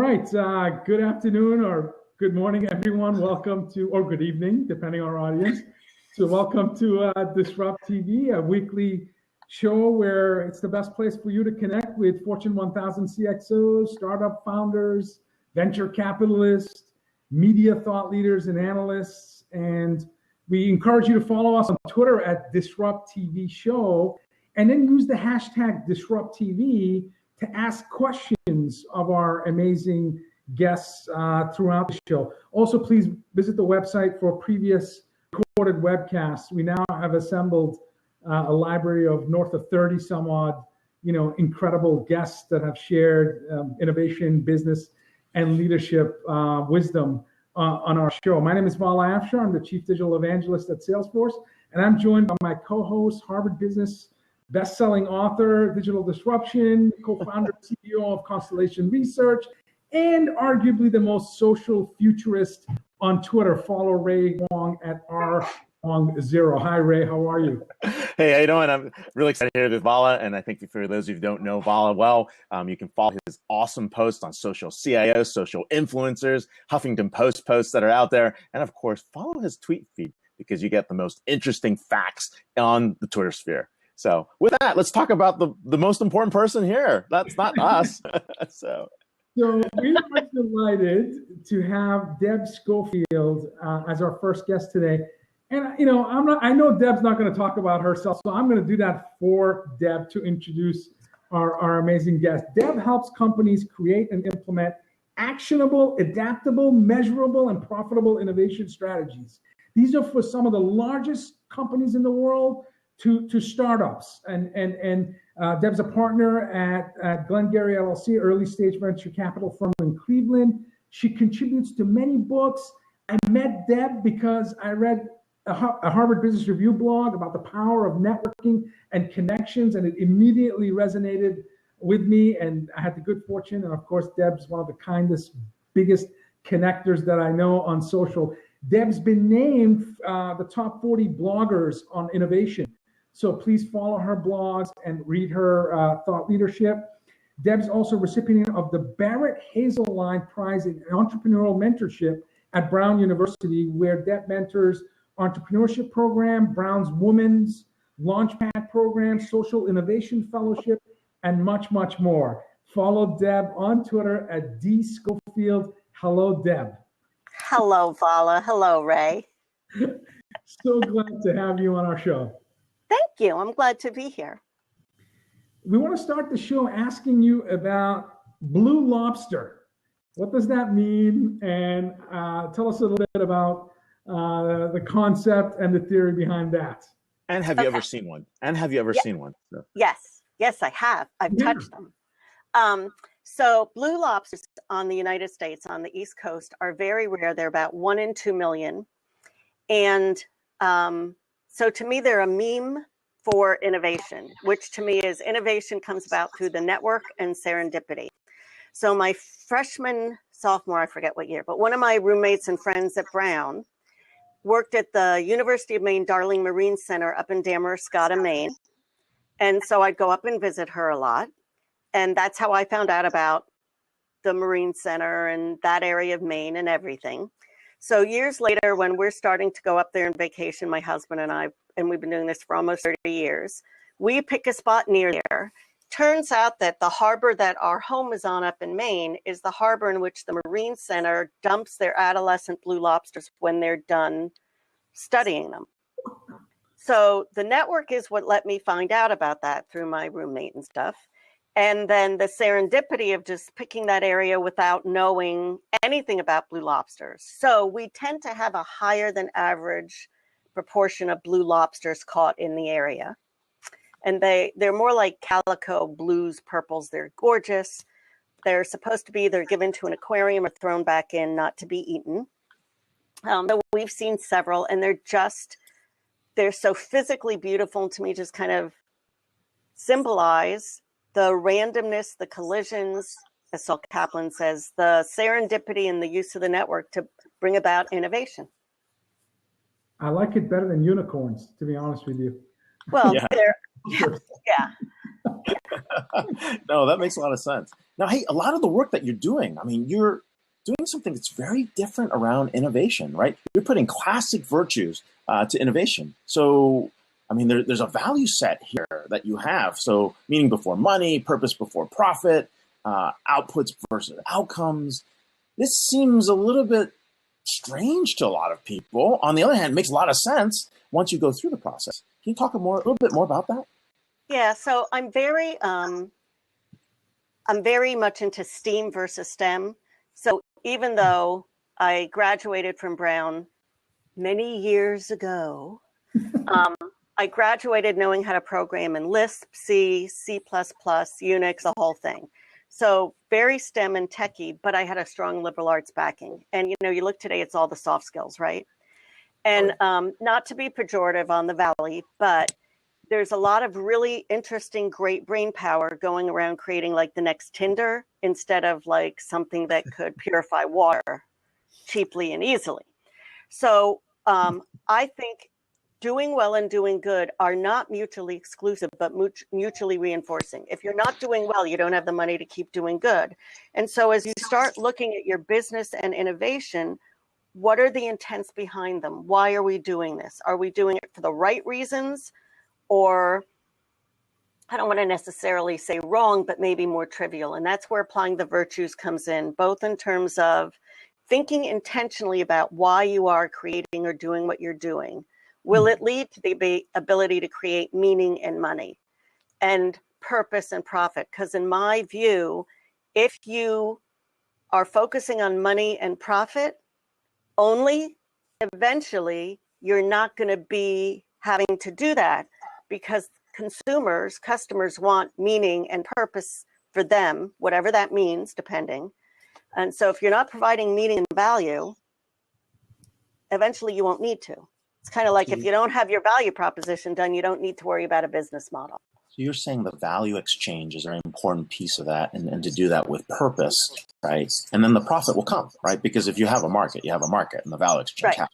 right. Good afternoon or good morning, everyone. Welcome to, or good evening, depending on our audience. So welcome to DisrupTV, a weekly show where it's the best place for you to connect with Fortune 1000 CXOs, startup founders, venture capitalists, media thought leaders and analysts. And we encourage you to follow us on Twitter at DisrupTV Show, and then use the hashtag DisrupTV to ask questions of our amazing guests throughout the show. Also, please visit the website for previous recorded webcasts. We now have assembled a library of north of 30 some odd, incredible guests that have shared innovation, business, and leadership wisdom on our show. My name is Vala Afshar. I'm the Chief Digital Evangelist at Salesforce, and I'm joined by my co-host, Harvard Business best-selling author, Digital Disruption, co-founder, CEO of Constellation Research, and arguably the most social futurist on Twitter. Follow Ray Wong at R-Wong0. Hi, Ray. How are you? Hey, how you doing? I'm really excited to hear this, Vala. And I think for those of you who don't know Vala well, you can follow his awesome posts on social CIOs, social influencers, Huffington Post posts that are out there. And of course, follow his tweet feed because you get the most interesting facts on the Twitter sphere. So with that, let's talk about the most important person here. That's not us. So we are delighted to have Deb Schofield as our first guest today. And I know Deb's not going to talk about herself, so I'm going to do that for Deb to introduce our amazing guest. Deb helps companies create and implement actionable, adaptable, measurable, and profitable innovation strategies. These are for some of the largest companies in the world to startups. And Deb's a partner at Glengarry LLC, early stage venture capital firm in Cleveland. She contributes to many books. I met Deb because I read a Harvard Business Review blog about the power of networking and connections, and it immediately resonated with me. And I had the good fortune, and of course, Deb's one of the kindest, biggest connectors that I know on social. Deb's been named the top 40 bloggers on innovation. So please follow her blogs and read her thought leadership. Deb's also recipient of the Barrett Hazelline Prize in Entrepreneurial Mentorship at Brown University, where Deb mentors entrepreneurship program, Brown's Women's Launchpad program, Social Innovation Fellowship, and much, much more. Follow Deb on Twitter at @DSchofield. Hello, Deb. Hello, Vala. Hello, Ray. So glad to have you on our show. Thank you. I'm glad to be here. We want to start the show asking you about Blue Lobster. What does that mean? And tell us a little bit about the concept and the theory behind that. And have you ever seen one? Seen one? So. Yes, I have. I've touched them. So blue lobsters on the United States, on the East Coast, are very rare. They're about 1 in 2 million. And so to me, they're a meme for innovation, which to me is innovation comes about through the network and serendipity. So my sophomore, I forget what year, but one of my roommates and friends at Brown worked at the University of Maine Darling Marine Center up in Damascotta, Maine. And so I'd go up and visit her a lot. And that's how I found out about the Marine Center and that area of Maine and everything. So years later, when we're starting to go up there on vacation, my husband and I, and we've been doing this for almost 30 years, we pick a spot near there. Turns out that the harbor that our home is on up in Maine is the harbor in which the Marine Center dumps their adolescent blue lobsters when they're done studying them. So the network is what let me find out about that through my roommate and stuff. And then the serendipity of just picking that area without knowing anything about blue lobsters. So we tend to have a higher than average proportion of blue lobsters caught in the area. And they're more like calico blues, purples. They're gorgeous. They're supposed to be either given to an aquarium or thrown back in, not to be eaten. But we've seen several, and they're so physically beautiful, and to me just kind of symbolize the randomness, the collisions, as Saul Kaplan says, the serendipity and the use of the network to bring about innovation. I like it better than unicorns, to be honest with you. Well, Yeah. yeah. No, that makes a lot of sense. Now, hey, a lot of the work that you're doing, I mean, you're doing something that's very different around innovation, right? You're putting classic virtues to innovation. So, I mean, there's a value set here that you have. So, meaning before money, purpose before profit, outputs versus outcomes. This seems a little bit strange to a lot of people. On the other hand, it makes a lot of sense once you go through the process. Can you talk a little bit more about that? Yeah, so I'm very much into STEAM versus STEM. So even though I graduated from Brown many years ago, I graduated knowing how to program in Lisp, C, C++, Unix, the whole thing. So very STEM and techie, but I had a strong liberal arts backing. And, you know, you look today, it's all the soft skills, right? And not to be pejorative on the Valley, but there's a lot of really interesting, great brain power going around creating like the next Tinder instead of like something that could purify water cheaply and easily. So I think doing well and doing good are not mutually exclusive, but mutually reinforcing. If you're not doing well, you don't have the money to keep doing good. And so as you start looking at your business and innovation, what are the intents behind them? Why are we doing this? Are we doing it for the right reasons? Or I don't want to necessarily say wrong, but maybe more trivial. And that's where applying the virtues comes in, both in terms of thinking intentionally about why you are creating or doing what you're doing. Will it lead to the ability to create meaning and money and purpose and profit? Because in my view, if you are focusing on money and profit only, eventually you're not going to be having to do that because customers want meaning and purpose for them, whatever that means, depending. And so if you're not providing meaning and value, eventually you won't need to. It's kind of like if you don't have your value proposition done, you don't need to worry about a business model. So you're saying the value exchange is a very important piece of that, and to do that with purpose, right? And then the profit will come, right? Because if you have a market, you have a market, and the value exchange happens.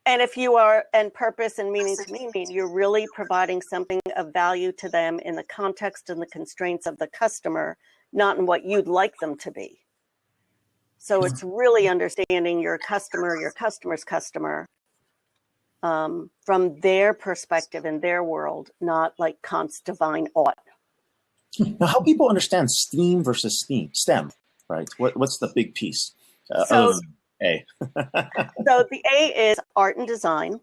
And if you are, and purpose and meaning to me mean you're really providing something of value to them in the context and the constraints of the customer, not in what you'd like them to be. So it's really understanding your customer, your customer's customer, from their perspective in their world, not like Kant's divine ought. Now, how people understand STEAM versus STEM, right? What's the big piece? So A. So the A is art and design.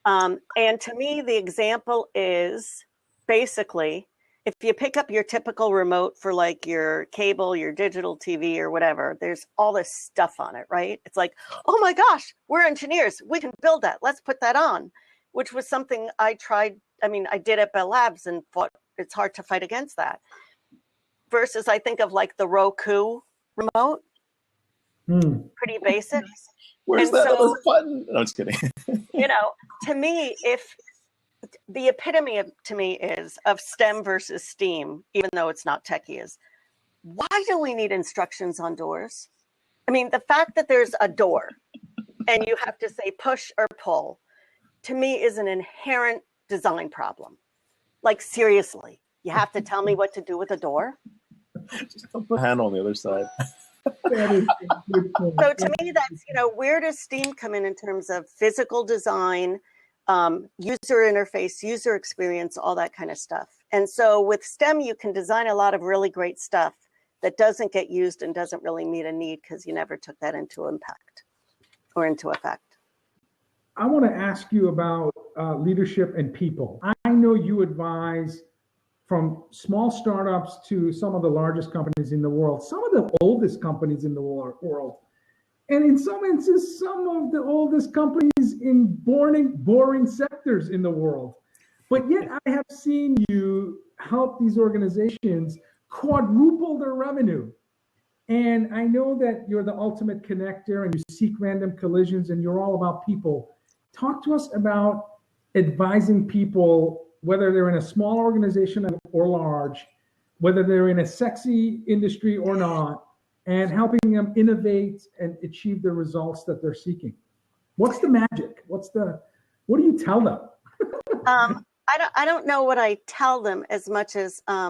And to me, the example is basically, if you pick up your typical remote for like your cable, your digital TV or whatever, there's all this stuff on it, right? It's like, oh my gosh, we're engineers. We can build that. Let's put that on, which was something I tried. I mean, I did at Bell Labs and thought it's hard to fight against that. Versus I think of like the Roku remote. Pretty basic. Where's that other button? No, I'm just kidding. You know, to me, if the epitome to me is of STEM versus STEAM, even though it's not techie, is why do we need instructions on doors? I mean, the fact that there's a door and you have to say push or pull, to me is an inherent design problem. Like seriously, you have to tell me what to do with a door? Just don't put a hand on the other side. So to me, that's, you know, where does STEAM come in terms of physical design, user interface, user experience, all that kind of stuff. And so with STEM, you can design a lot of really great stuff that doesn't get used and doesn't really meet a need because you never took that into impact or into effect. I want to ask you about leadership and people. I know you advise from small startups to some of the largest companies in the world, some of the oldest companies in the world. And in some instances, some of the oldest companies in boring sectors in the world. But yet I have seen you help these organizations quadruple their revenue. And I know that you're the ultimate connector and you seek random collisions and you're all about people. Talk to us about advising people, whether they're in a small organization or large, whether they're in a sexy industry or not, and helping them innovate and achieve the results that they're seeking. What's the magic? What do you tell them? I don't know what I tell them as much as, I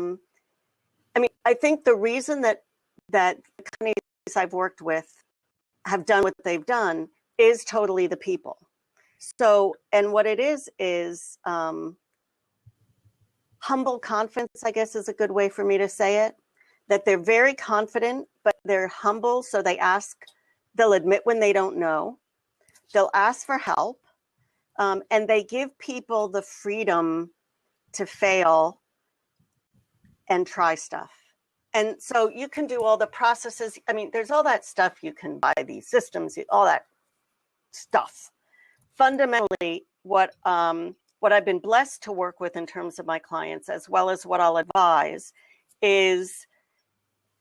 mean, I think the reason that the companies I've worked with have done what they've done is totally the people. So, and what it is humble confidence, I guess is a good way for me to say it, that they're very confident, but they're humble. So they'll admit when they don't know, they'll ask for help, and they give people the freedom to fail and try stuff. And so you can do all the processes. I mean, there's all that stuff you can buy, these systems, all that stuff. Fundamentally, what I've been blessed to work with in terms of my clients, as well as what I'll advise, is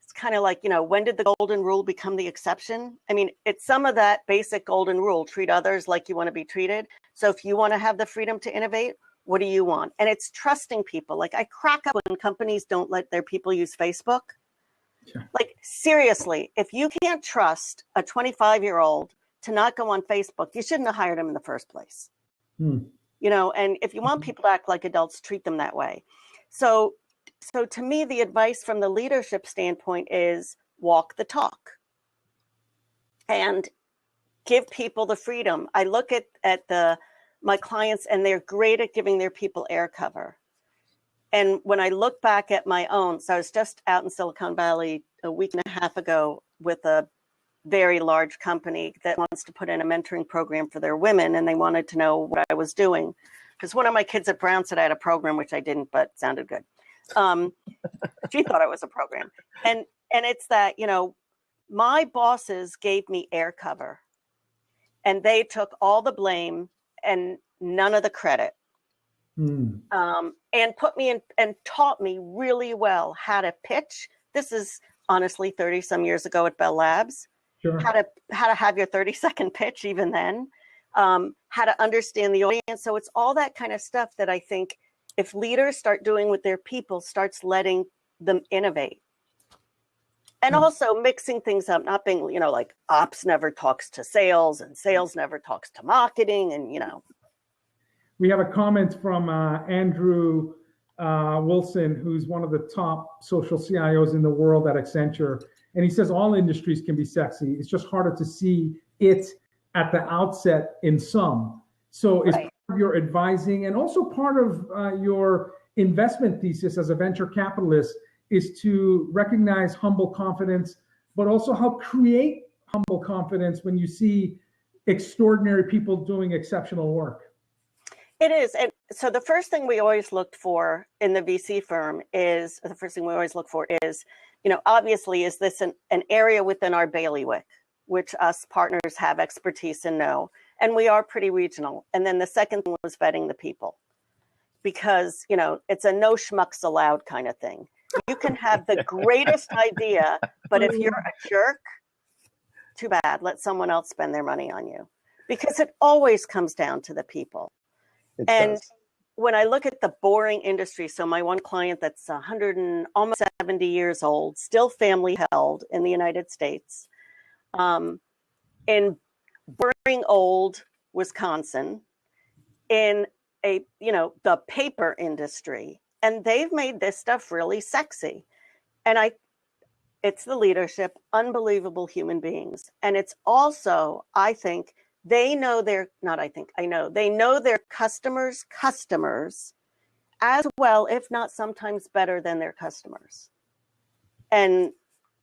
it's kind of like, when did the golden rule become the exception? I mean, it's some of that basic golden rule: treat others like you want to be treated. So if you want to have the freedom to innovate, what do you want? And it's trusting people. Like, I crack up when companies don't let their people use Facebook. Sure. Like, seriously, if you can't trust a 25-year-old to not go on Facebook, you shouldn't have hired him in the first place. And if you want people to act like adults, treat them that way. So to me, the advice from the leadership standpoint is walk the talk and give people the freedom. I look at my clients, and they're great at giving their people air cover. And when I look back at my own, so I was just out in Silicon Valley a week and a half ago with a very large company that wants to put in a mentoring program for their women, and they wanted to know what I was doing. Because one of my kids at Brown said I had a program, which I didn't, but sounded good. She thought it was a program. And it's that, my bosses gave me air cover, and they took all the blame and none of the credit. And put me in and taught me really well how to pitch. This is honestly 30 some years ago at Bell Labs. Sure. How to have your 30-second pitch even then, how to understand the audience. So it's all that kind of stuff that I think if leaders start doing with their people, starts letting them innovate. And also mixing things up, not being, like ops never talks to sales and sales never talks to marketing, and, We have a comment from Andrew Wilson, who's one of the top social CIOs in the world at Accenture. And he says all industries can be sexy. It's just harder to see it at the outset in some. So it's part of your advising, and also part of your investment thesis as a venture capitalist is to recognize humble confidence, but also help create humble confidence when you see extraordinary people doing exceptional work. It is. And so the first thing we always looked for in the VC firm is, obviously, is this an area within our bailiwick, which us partners have expertise and know, and we are pretty regional. And then the second thing was vetting the people, because, it's a no schmucks allowed kind of thing. You can have the greatest idea, but if you're a jerk, too bad. Let someone else spend their money on you, because it always comes down to the people. When I look at the boring industry, so my one client that's 100 and almost 70 years old, still family held in the United States, in boring old Wisconsin, in the paper industry, and they've made this stuff really sexy. And it's the leadership, unbelievable human beings. And it's also, I think, they know their customers' customers as well, if not sometimes better than their customers. And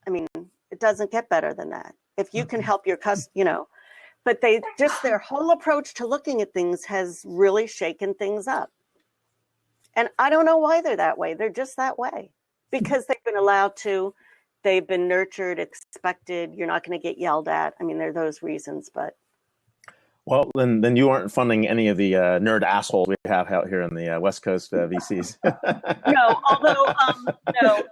I mean, it doesn't get better than that. If you can help your but their whole approach to looking at things has really shaken things up. And I don't know why they're that way. They're just that way because they've been allowed to, they've been nurtured, expected. You're not going to get yelled at. I mean, there are those reasons, but. Well, then you aren't funding any of the nerd assholes we have out here in the West Coast VCs. No, although no.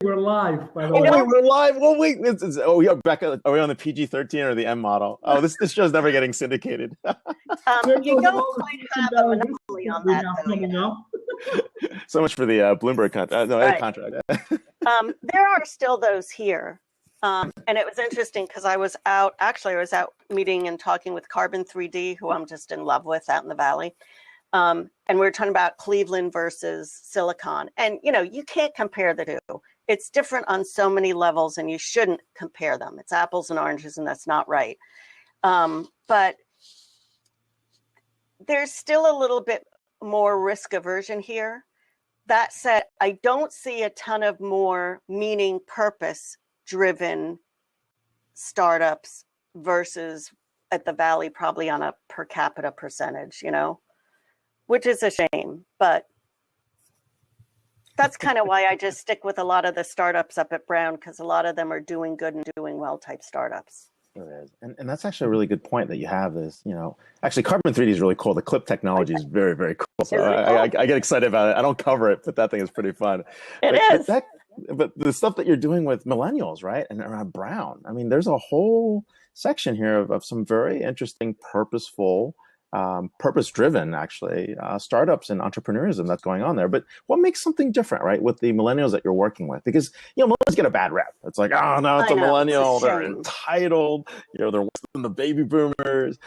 We're live, by the way. Wait, we're live. Well, wait. Yeah, Becca, are we on the PG-13 or the M model? Oh, this show's never getting syndicated. You don't quite have a monopoly on that. So much for the Bloomberg contract. Contract. There are still those here. And it was interesting because I was out meeting and talking with Carbon 3D, who I'm just in love with out in the Valley. And we're talking about Cleveland versus Silicon. And, you can't compare the two. It's different on so many levels, and you shouldn't compare them. It's apples and oranges, and that's not right. But there's still a little bit more risk aversion here. That said, I don't see a ton of more meaning, purpose-driven startups versus at the Valley, probably on a per capita percentage, which is a shame. But that's kind of why I just stick with a lot of the startups up at Brown, because a lot of them are doing good and doing well type startups. It is. And that's actually a really good point that you have this, actually Carbon 3D is really cool. The clip technology is very, very cool. So I get excited about it. I don't cover it, but that thing is pretty fun. It is. But the stuff that you're doing with millennials, right? And around Brown, I mean, there's a whole section here of some very interesting, purposeful, purpose-driven, actually, startups and entrepreneurism that's going on there. But what makes something different, right, with the millennials that you're working with? Because, millennials get a bad rep. It's like, oh, no, it's a millennial. They're entitled. They're worse than the baby boomers.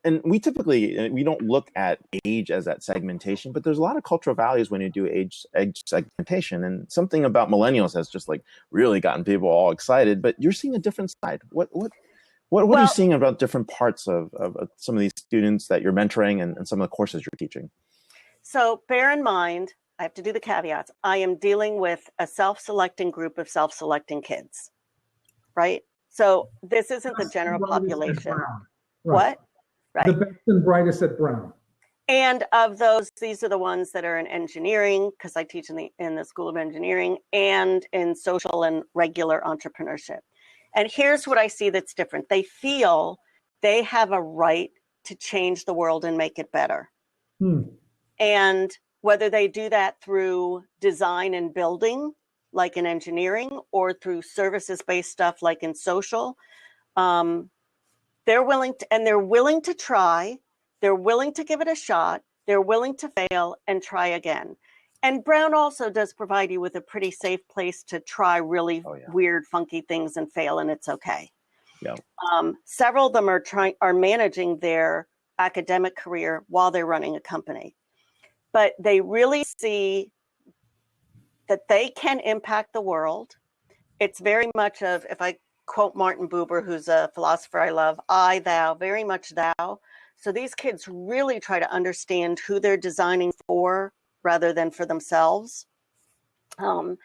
And we typically, we don't look at age as that segmentation, but there's a lot of cultural values when you do age segmentation. And something about millennials has just really gotten people all excited. But you're seeing a different side. What are you seeing about different parts of some of these students that you're mentoring and some of the courses you're teaching? So bear in mind, I have to do the caveats. I am dealing with a self-selecting group of self-selecting kids, right? So this isn't the general population. Right. What? Right. The best and brightest at Brown. And of those, these are the ones that are in engineering, because I teach in the School of Engineering, and in social and regular entrepreneurship. And here's what I see that's different. They feel they have a right to change the world and make it better. And whether they do that through design and building, like in engineering, or through services-based stuff like in social, they're willing to try, they're willing to give it a shot, they're willing to fail and try again. And Brown also does provide you with a pretty safe place to try really weird, funky things and fail, and it's okay. Yeah. Several of them are managing their academic career while they're running a company, but they really see that they can impact the world. It's very much of, if I quote Martin Buber, who's a philosopher I love, I, thou, very much thou. So these kids really try to understand who they're designing for, rather than for themselves. And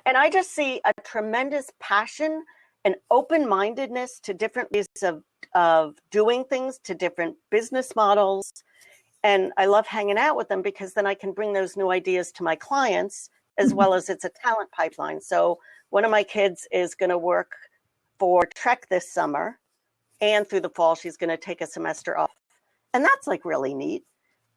I just see a tremendous passion and open-mindedness to different ways of doing things, to different business models. And I love hanging out with them, because then I can bring those new ideas to my clients, as well as it's a talent pipeline. So one of my kids is going to work for Trek this summer, and through the fall, she's going to take a semester off. And that's really neat.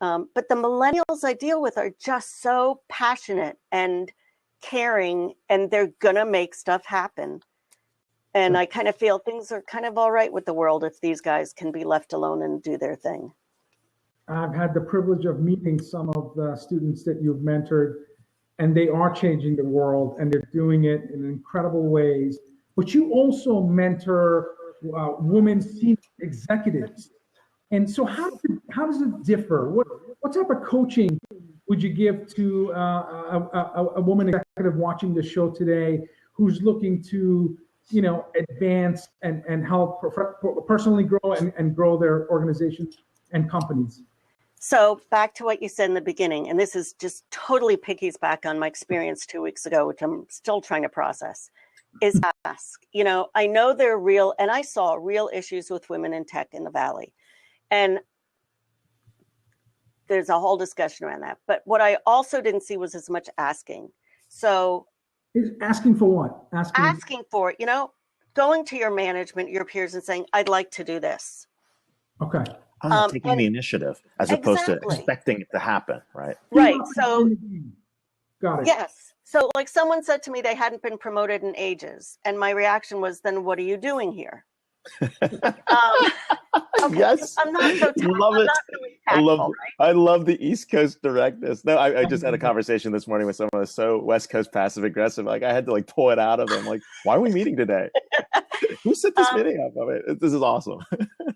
But the millennials I deal with are just so passionate and caring, and they're going to make stuff happen. And I kind of feel things are kind of all right with the world if these guys can be left alone and do their thing. I've had the privilege of meeting some of the students that you've mentored, and they are changing the world, and they're doing it in incredible ways. But you also mentor women senior executives. And so how does it differ? What type of coaching would you give to a woman executive watching the show today who's looking to, advance and help personally grow and grow their organizations and companies? So back to what you said in the beginning, and this is just totally piggyback on my experience 2 weeks ago, which I'm still trying to process, is ask. I know they're real, and I saw real issues with women in tech in the Valley. And there's a whole discussion around that. But what I also didn't see was as much asking. So asking for what? Asking for, going to your management, your peers, and saying, I'd like to do this. Okay. Taking the initiative as opposed to expecting it to happen, right? Right. So, got it. Yes. So someone said to me they hadn't been promoted in ages. And my reaction was, then what are you doing here? Okay, yes, I'm not so love it. Tactful, I love the East Coast directness. No, I just had a conversation this morning with someone who's so West Coast passive aggressive. I had to pull it out of them. Why are we meeting today? Who sent this video of it? This is awesome.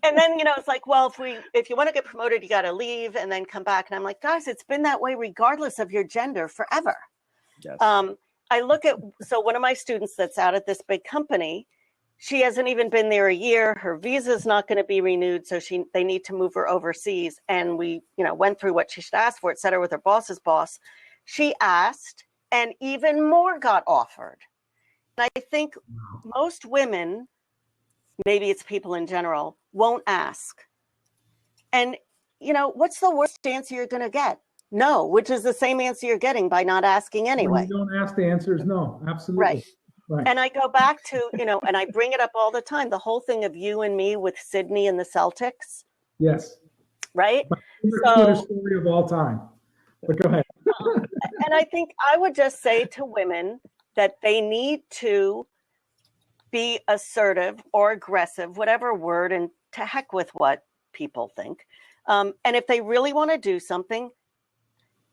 And then, you know, it's like, well, if you want to get promoted, you got to leave and then come back. And I'm like, guys, it's been that way regardless of your gender forever. Yes. I look at, so one of my students that's out at this big company, she hasn't even been there a year. Her visa is not going to be renewed. So they need to move her overseas. And we, you know, went through what she should ask for, et cetera, with her boss's boss. She asked and even more got offered. And I think most women, maybe it's people in general, won't ask. And, you know, what's the worst answer you're going to get? No, which is the same answer you're getting by not asking anyway. When you don't ask, the answer is no. Absolutely. Right. And I go back to, you know, and I bring it up all the time, the whole thing of you and me with Sydney and the Celtics. Yes. Right? My favorite story of all time. But go ahead. And I think I would just say to women that they need to be assertive or aggressive, whatever word, and to heck with what people think. And if they really want to do something,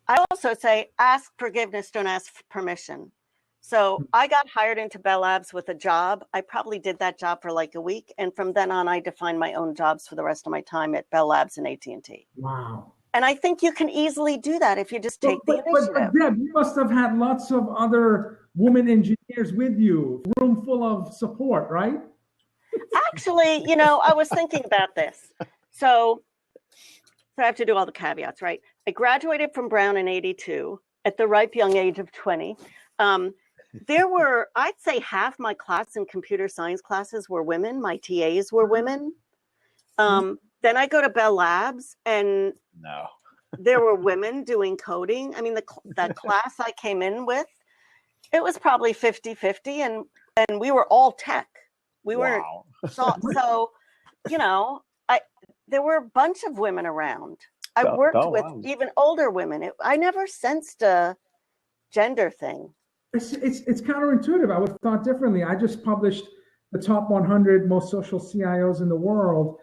I also say ask forgiveness, don't ask permission. So I got hired into Bell Labs with a job. I probably did that job for like a week. And from then on, I defined my own jobs for the rest of my time at Bell Labs and AT&T. Wow. And I think you can easily do that if you just take the initiative. But Deb, you must have had lots of other women engineers with you, room full of support, right? Actually, you know, I was thinking about this. So I have to do all the caveats, right? I graduated from Brown in '82 at the ripe young age of 20. There were, I'd say half my class in computer science classes were women. My TAs were women. Then I go to Bell Labs and there were women doing coding. I mean, that class I came in with, it was probably 50-50 and we were all tech. We weren't, so, you know, there were a bunch of women around. I worked with even older women. I never sensed a gender thing. It's counterintuitive. I would have thought differently. I just published the top 100 most social CIOs in the world.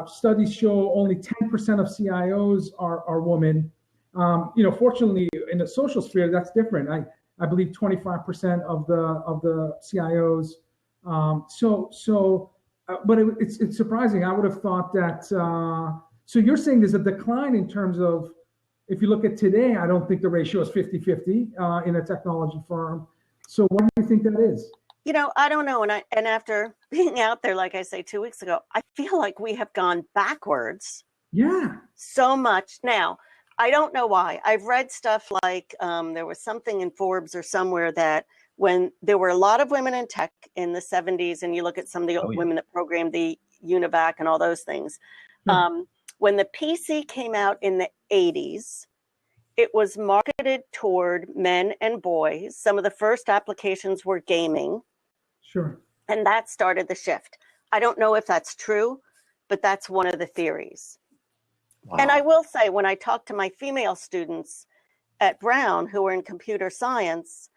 Studies show only 10% of CIOs are women. You know, fortunately, in the social sphere, that's different. I believe 25% of the CIOs. But it's surprising. I would have thought that. So you're saying there's a decline in terms of, if you look at today, I don't think the ratio is 50-50 in a technology firm. So why do you think that is? You know, I don't know. And after being out there, like I say, 2 weeks ago, I feel like we have gone backwards. Yeah. So much. Now, I don't know why. I've read stuff like there was something in Forbes or somewhere that when there were a lot of women in tech in the 70s, and you look at some of the women that programmed the UNIVAC and all those things, when the PC came out in the 80s, it was marketed toward men and boys. Some of the first applications were gaming. Sure. And that started the shift. I don't know if that's true, but that's one of the theories. Wow. And I will say, when I talk to my female students at Brown who are in computer science,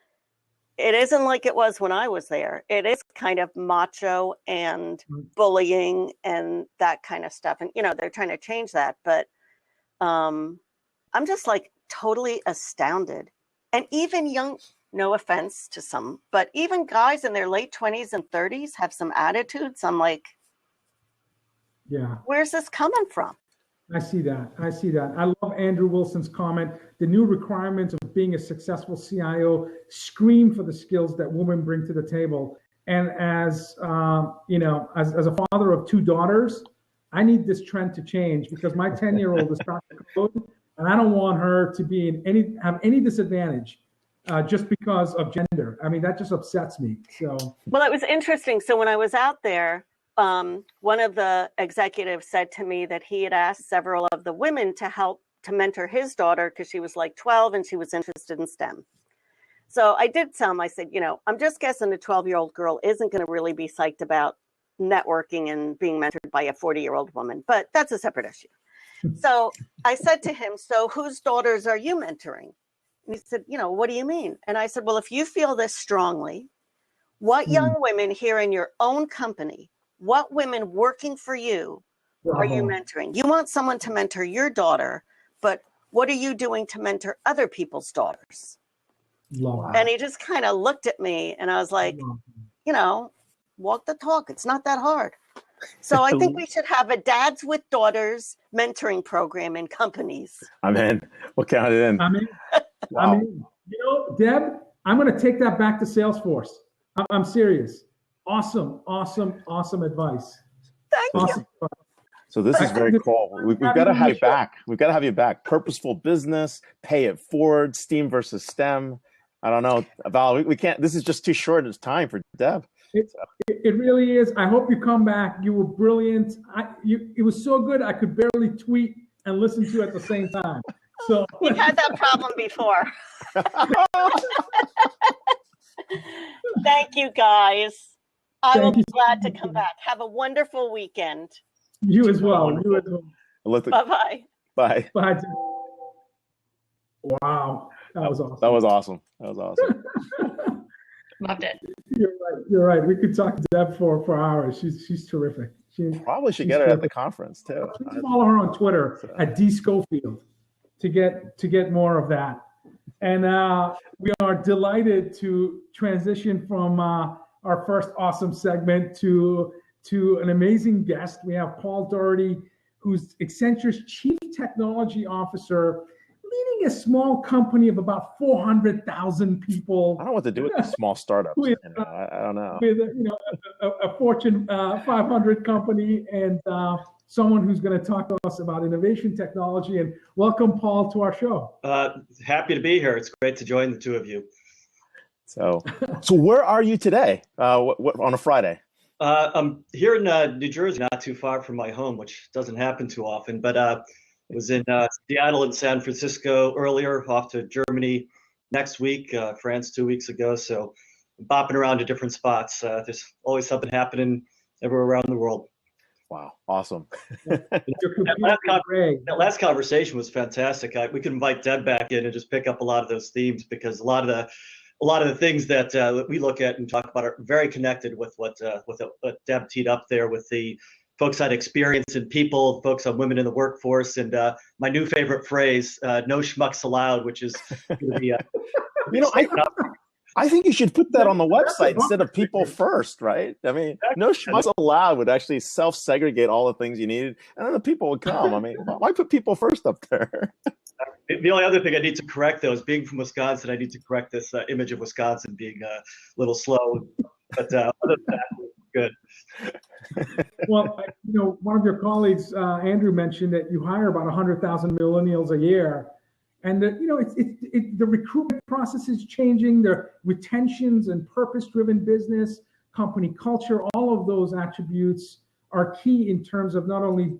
it isn't like it was when I was there. It is kind of macho and bullying and that kind of stuff. And, you know, they're trying to change that. But I'm just like totally astounded. And even young, no offense to some, but even guys in their late 20s and 30s have some attitudes. I'm like, where's this coming from? I see that. I love Andrew Wilson's comment. The new requirements of being a successful CIO scream for the skills that women bring to the table. And as you know, as a father of 2 daughters, I need this trend to change because my 10-year-old is trying to code, and I don't want her to have any disadvantage just because of gender. I mean, that just upsets me. So. Well, it was interesting. So when I was out there, one of the executives said to me that he had asked several of the women to help to mentor his daughter because she was like 12 and she was interested in STEM. So I did tell him, I said, you know, I'm just guessing a 12-year-old girl isn't going to really be psyched about networking and being mentored by a 40-year-old woman, but that's a separate issue. So I said to him, so whose daughters are you mentoring? And he said, you know, what do you mean? And I said, well, if you feel this strongly, what young women here in your own company, what women working for you are you mentoring? You want someone to mentor your daughter, but what are you doing to mentor other people's daughters? And he just kind of looked at me and I was like, you know, walk the talk. It's not that hard. So I think we should have a dads with daughters mentoring program in companies. I'm in. We'll count it in. I mean, Wow. I mean, Deb, I'm going to take that back to Salesforce. I'm serious. Awesome advice. Thank Awesome. you. So this is very cool. We've got to have you back. We've got to have you back. Purposeful business, pay it forward, STEAM versus STEM. I don't know, Val. We can't. This is just too short of time for Deb. It really is. I hope you come back. You were brilliant. It was so good. I could barely tweet and listen to at the same time. So We've had that problem before. Thank you, guys. I will be glad to come back. Have a wonderful weekend. You as well. You as well. Bye-bye. Bye. Bye. Wow. That was awesome. That was awesome. That was awesome. Loved it. You're right. We could talk to Deb for hours. She's terrific. Probably should get her at the conference too. Please follow her on Twitter at DScofield to get more of that. And we are delighted to transition from our first awesome segment to an amazing guest. We have Paul Daugherty, who's Accenture's Chief Technology Officer, leading a small company of about 400,000 people. I don't know what to do with these small startups. I don't know. With a Fortune 500 company, and someone who's going to talk to us about innovation technology. And welcome, Paul, to our show. Happy to be here. It's great to join the two of you. So where are you today? What on a Friday? I'm here in New Jersey, not too far from my home, which doesn't happen too often. But I was in Seattle and San Francisco earlier, off to Germany next week, France 2 weeks ago. So I'm bopping around to different spots. There's always something happening everywhere around the world. Wow, awesome. That last conversation was fantastic. We could invite Deb back in and just pick up a lot of those themes, because a lot of the things that we look at and talk about are very connected with what Deb teed up there, with the folks on experience and people, folks on women in the workforce, and my new favorite phrase, no schmucks allowed, which is going to be I think you should put that on the website instead of people first, right? I mean, no schmucks allowed would actually self-segregate all the things you needed, and then the people would come. I mean, why put people first up there? The only other thing I need to correct, though, is being from Wisconsin, I need to correct this image of Wisconsin being a little slow. But other than that, good. Well, one of your colleagues, Andrew, mentioned that you hire about 100,000 millennials a year, and that the recruitment process is changing. The retentions and purpose-driven business, company culture, all of those attributes are key in terms of not only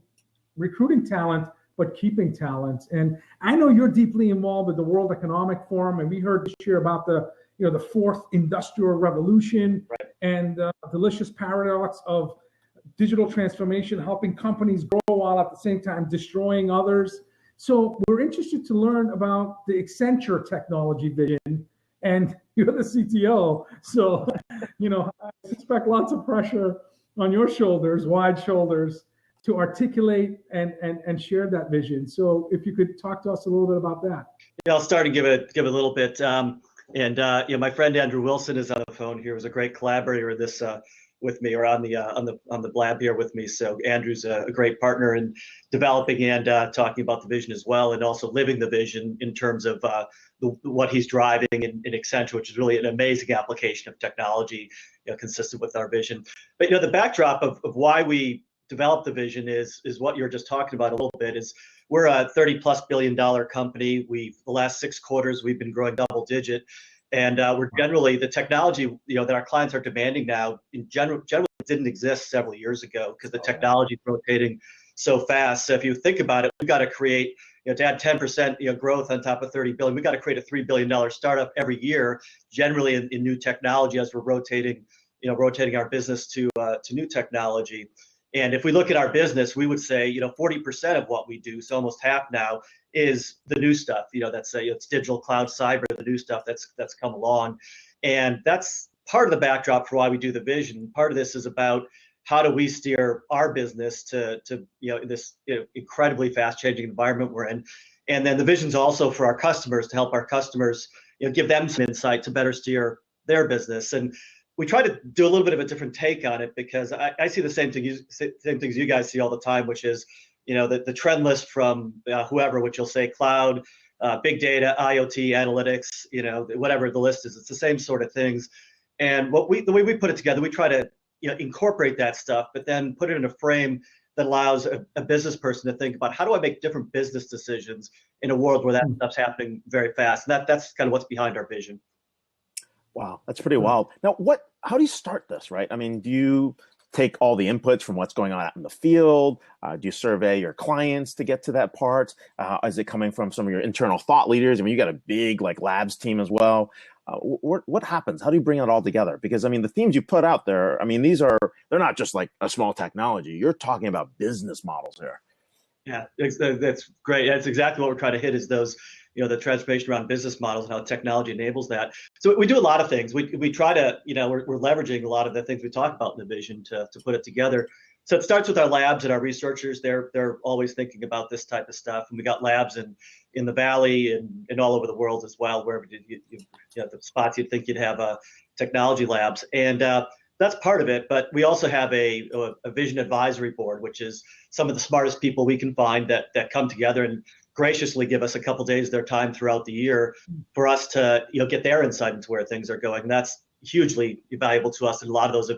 recruiting talent but keeping talent. And I know you're deeply involved with the World Economic Forum, and we heard this year about the fourth industrial revolution, right, and the delicious paradox of digital transformation, helping companies grow while at the same time destroying others. So we're interested to learn about the Accenture technology vision, and you're the CTO. So, I suspect lots of pressure on your shoulders, wide shoulders, to articulate and share that vision. So if you could talk to us a little bit about that. Yeah, I'll start and give a little bit. My friend Andrew Wilson is on the phone here. Was a great collaborator this with me, or on the blab here with me. So Andrew's a great partner in developing and talking about the vision as well, and also living the vision in terms of what he's driving in Accenture, which is really an amazing application of technology, consistent with our vision. But the backdrop of why we develop the vision is what you're just talking about a little bit. Is we're a $30+ billion company. The last 6 quarters we've been growing double digit, and we're generally the technology that our clients are demanding now in generally didn't exist several years ago, because the technology is rotating so fast. So if you think about it, we've got to create to add 10% growth on top of 30 billion. We've got to create a $3 billion startup every year, generally in new technology, as we're rotating our business to new technology. And if we look at our business, we would say, 40% of what we do, so almost half now, is the new stuff. That's it's digital, cloud, cyber, the new stuff that's come along, and that's part of the backdrop for why we do the vision. Part of this is about how do we steer our business to in this incredibly fast-changing environment we're in, and then the vision's also for our customers, to help our customers, give them some insight to better steer their business. And we try to do a little bit of a different take on it, because I see the same things you guys see all the time, which is, the trend list from whoever, which you'll say cloud, big data, IoT, analytics, whatever the list is. It's the same sort of things. And the way we put it together, we try to incorporate that stuff, but then put it in a frame that allows a business person to think about, how do I make different business decisions in a world where that stuff's happening very fast? And that's kind of what's behind our vision. Wow, that's pretty wild. Now, how do you start this, right? I mean, do you take all the inputs from what's going on out in the field? Do you survey your clients to get to that part? Is it coming from some of your internal thought leaders? I mean, you got a big labs team as well. What happens? How do you bring it all together? Because I mean, the themes you put out there, I mean, they're not just like a small technology. You're talking about business models here. Yeah, that's great. That's exactly what we're trying to hit, is those, the transformation around business models and how technology enables that. So we do a lot of things. We try to, we're leveraging a lot of the things we talk about in the vision to put it together. So it starts with our labs and our researchers. They're always thinking about this type of stuff. And we got labs in the Valley and all over the world as well, wherever the spots you'd think you'd have technology labs. And that's part of it. But we also have a vision advisory board, which is some of the smartest people we can find that come together and graciously give us a couple days of their time throughout the year for us to get their insight into where things are going. And that's hugely valuable to us. And a lot of those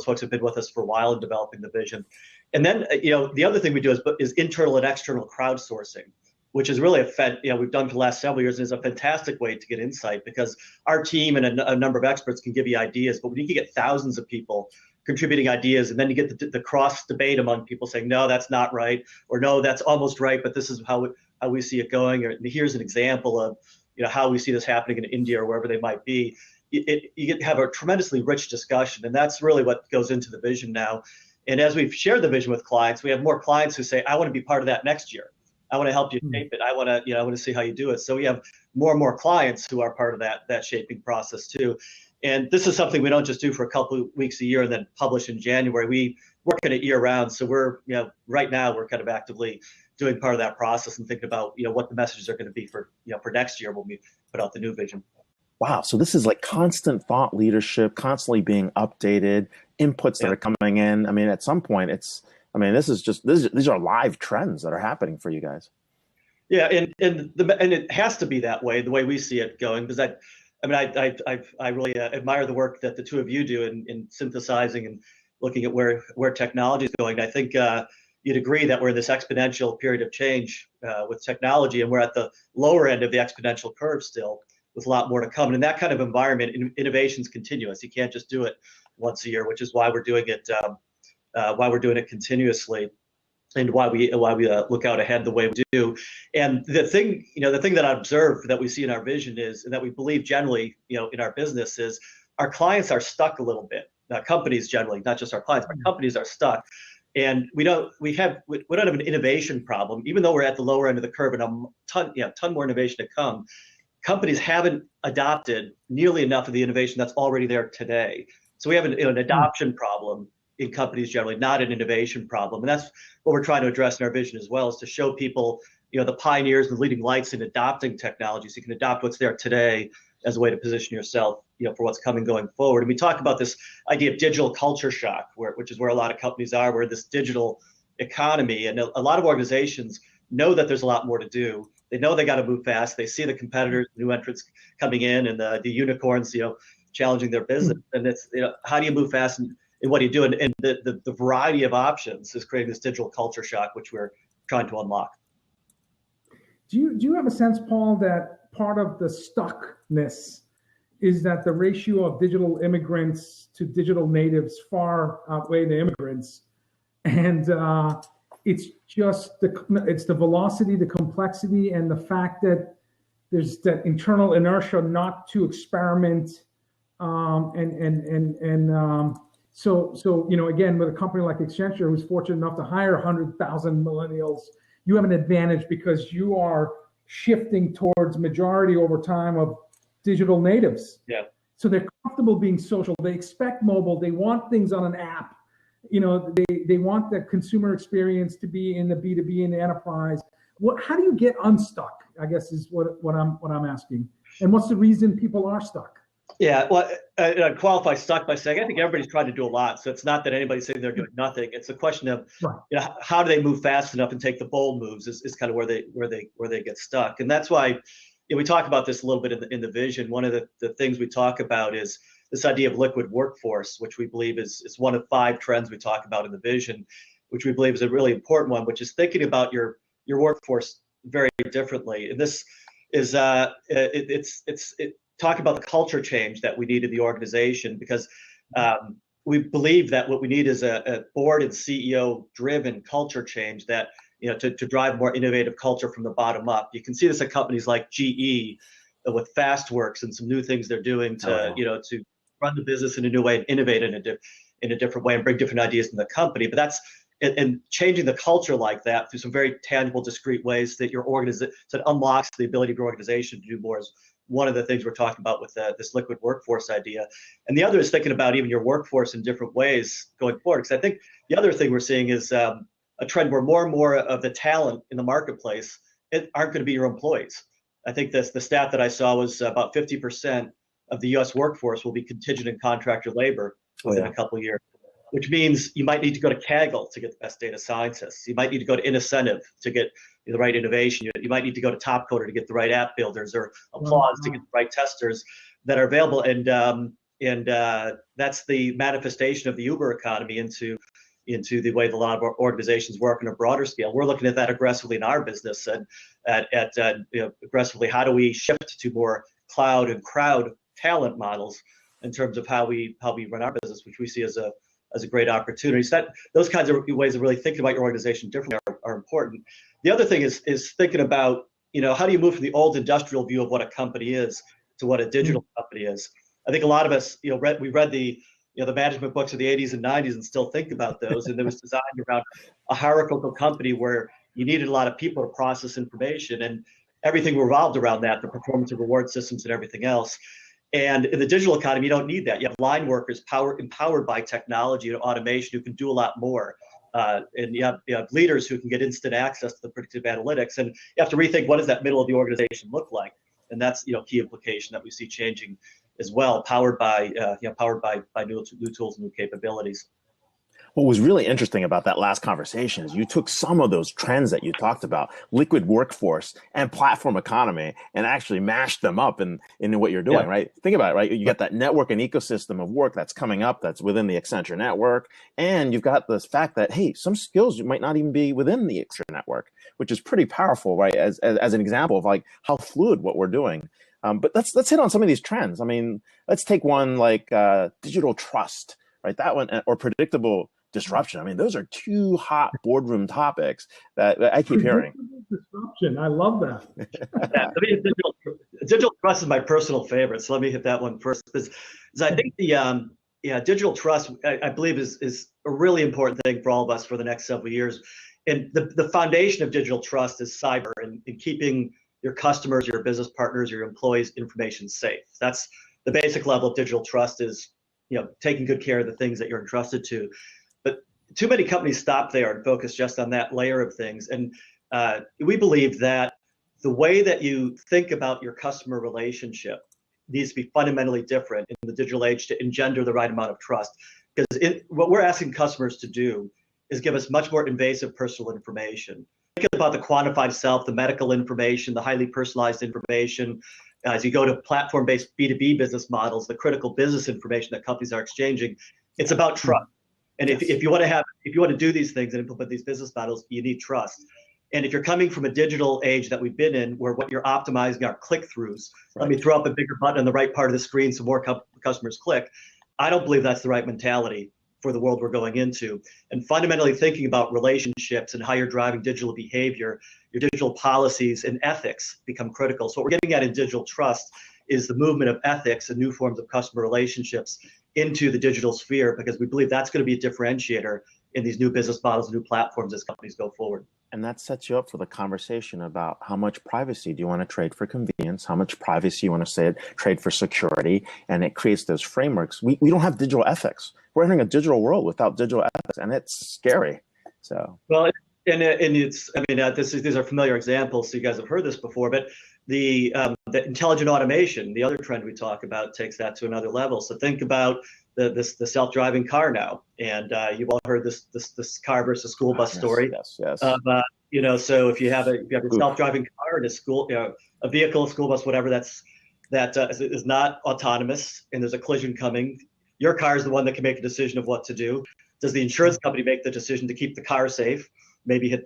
folks have been with us for a while in developing the vision. And then the other thing we do is internal and external crowdsourcing, which is really we've done for the last several years, and is a fantastic way to get insight, because our team and a number of experts can give you ideas, but when you can get thousands of people contributing ideas, and then you get the cross debate among people saying, no, that's not right, or no, that's almost right, but this is how we see it going, or here's an example of how we see this happening in India or wherever they might be. You get to have a tremendously rich discussion, and that's really what goes into the vision now. And as we've shared the vision with clients, we have more clients who say, I want to be part of that next year. I want to help you shape it. I want to see how you do it. So we have more and more clients who are part of that shaping process too. And this is something we don't just do for a couple of weeks a year and then publish in January. We work in it year round. So we're, right now we're kind of actively doing part of that process and thinking about, what the messages are going to be for next year when we put out the new vision. Wow. So this is like constant thought leadership, constantly being updated, inputs that are coming in. I mean, at some point these are live trends that are happening for you guys. Yeah. And it has to be that way, the way we see it going, because I really admire the work that the two of you do in synthesizing and looking at where technology is going. I think you'd agree that we're in this exponential period of change with technology, and we're at the lower end of the exponential curve still, with a lot more to come. And in that kind of environment, innovation's continuous. You can't just do it once a year, which is why we're doing it. Why we're doing it continuously, and why we look out ahead the way we do. And the thing that I observe that we see in our vision is, and that we believe generally, in our business, is our clients are stuck a little bit. Companies generally, not just our clients, but companies are stuck. And we don't have an innovation problem, even though we're at the lower end of the curve and a ton more innovation to come. Companies haven't adopted nearly enough of the innovation that's already there today. So we have an adoption problem in companies generally, not an innovation problem. And that's what we're trying to address in our vision as well, is to show people, the pioneers and the leading lights in adopting technology, so you can adopt what's there today as a way to position yourself, for what's coming going forward. And we talk about this idea of digital culture shock, which is where a lot of companies are. We're in this digital economy, and a lot of organizations know that there's a lot more to do. They know they got to move fast. They see the competitors, new entrants coming in, and the unicorns, challenging their business. And it's, how do you move fast and what do you do? And the variety of options is creating this digital culture shock, which we're trying to unlock. Do you have a sense, Paul, that part of the stuckness is that the ratio of digital immigrants to digital natives far outweigh the immigrants, and it's just the velocity, the complexity, and the fact that there's that internal inertia not to experiment, So again, with a company like Accenture, who's fortunate enough to hire 100,000 millennials, you have an advantage because you are shifting towards majority over time of digital natives. Yeah. So they're comfortable being social. They expect mobile. They want things on an app. They want the consumer experience to be in the B2B and the enterprise. How do you get unstuck, I guess, is what I'm asking. And what's the reason people are stuck? Yeah, well, I'd qualify stuck by saying I think everybody's trying to do a lot. So it's not that anybody's sitting there doing nothing. It's a question of, Right. how do they move fast enough and take the bold moves is kind of where they get stuck. And that's why we talk about this a little bit in the vision. One of the things we talk about is this idea of liquid workforce, which we believe is one of 5 trends we talk about in the vision, which we believe is a really important one, which is thinking about your workforce very differently. And this is talk about the culture change that we need in the organization, because we believe that what we need is a board and CEO driven culture change that, to drive more innovative culture from the bottom up. You can see this at companies like GE with FastWorks and some new things they're doing to, to run the business in a new way and innovate in a different way and bring different ideas in the company. But that's, and changing the culture like that through some very tangible, discrete ways that your organization, so it unlocks the ability of your organization to do more, is one of the things we're talking about with this liquid workforce idea. And the other is thinking about even your workforce in different ways going forward. Because I think the other thing we're seeing is a trend where more and more of the talent in the marketplace aren't going to be your employees. I think the stat that I saw was about 50% of the U.S. workforce will be contingent and contractor labor within a couple of years, which means you might need to go to Kaggle to get the best data scientists. You might need to go to Incentive to get the right innovation. You might need to go to Topcoder to get the right app builders, or Applause to get the right testers that are available. And that's the manifestation of the Uber economy into the way that a lot of our organizations work on a broader scale. We're looking at that aggressively in our business, and aggressively, how do we shift to more cloud and crowd talent models in terms of how we run our business, which we see as a great opportunity. So those kinds of ways of really thinking about your organization differently are important. The other thing is thinking about, how do you move from the old industrial view of what a company is to what a digital company is? I think a lot of us, we read the management books of the 80s and 90s and still think about those. And it was designed around a hierarchical company where you needed a lot of people to process information, and everything revolved around that, the performance and reward systems and everything else. And in the digital economy, you don't need that. You have line workers empowered by technology and automation who can do a lot more. And you have leaders who can get instant access to the predictive analytics. And you have to rethink, what does that middle of the organization look like? And that's key implication that we see changing as well, powered by new tools and new capabilities. What was really interesting about that last conversation is you took some of those trends that you talked about, liquid workforce and platform economy, and actually mashed them up in what you're doing, right? Think about it, right? You got that network and ecosystem of work that's coming up that's within the Accenture network. And you've got this fact that, hey, some skills might not even be within the Accenture network, which is pretty powerful, right? As an example of like how fluid what we're doing. But let's hit on some of these trends. I mean, let's take one like digital trust, right? That one, or predictable disruption. I mean, those are 2 hot boardroom topics that I keep hearing. Disruption. I love that. Digital trust is my personal favorite. So let me hit that one first. Because I think the digital trust, I believe, is a really important thing for all of us for the next several years. And the foundation of digital trust is cyber and keeping your customers, your business partners, your employees' information safe. That's the basic level of digital trust, is taking good care of the things that you're entrusted to. But too many companies stop there and focus just on that layer of things. And we believe that the way that you think about your customer relationship needs to be fundamentally different in the digital age to engender the right amount of trust. Because what we're asking customers to do is give us much more invasive personal information. Think about the quantified self, the medical information, the highly personalized information. As you go to platform-based B2B business models, the critical business information that companies are exchanging, it's about trust. And if you want to do these things and implement these business models, you need trust. And if you're coming from a digital age that we've been in, where what you're optimizing are click-throughs, let me throw up a bigger button on the right part of the screen so more customers click. I don't believe that's the right mentality for the world we're going into. And fundamentally thinking about relationships and how you're driving digital behavior, your digital policies and ethics become critical. So what we're getting at in digital trust is the movement of ethics and new forms of customer relationships into the digital sphere, because we believe that's going to be a differentiator in these new business models and new platforms as companies go forward. And that sets you up for the conversation about how much privacy do you want to trade for convenience, how much privacy you want to trade for security, and it creates those frameworks. We don't have digital ethics. We're entering a digital world without digital ethics, and it's scary. So well, and it's, I mean, these are familiar examples, so you guys have heard this before, but the The intelligent automation, the other trend we talk about, takes that to another level. So think about the self-driving car now, and you've all heard this car versus school bus story. Yes. So if you have a self-driving car and a vehicle, a school bus, whatever that is not autonomous, and there's a collision coming, your car is the one that can make a decision of what to do. Does the insurance company make the decision to keep the car safe? Maybe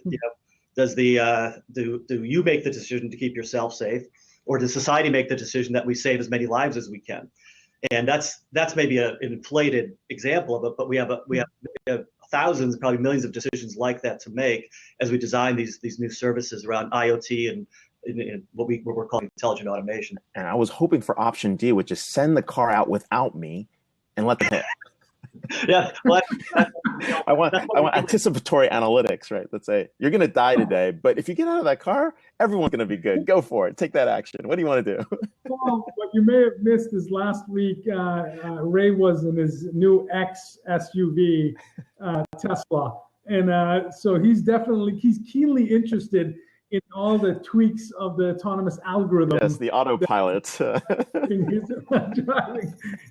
does do you make the decision to keep yourself safe, or does society make the decision that we save as many lives as we can? And that's maybe an inflated example of it, but we have thousands, probably millions of decisions like that to make as we design these new services around IoT and what we're calling intelligent automation. And I was hoping for option D, which is send the car out without me and let them hit. Yeah, well, I want anticipatory analytics, right? Let's say you're going to die today, but if you get out of that car, everyone's going to be good. Go for it. Take that action. What do you want to do? Well, what you may have missed is last week, Ray was in his new X SUV, Tesla. And so he's keenly interested in all the tweaks of the autonomous algorithm. Yes, the autopilot.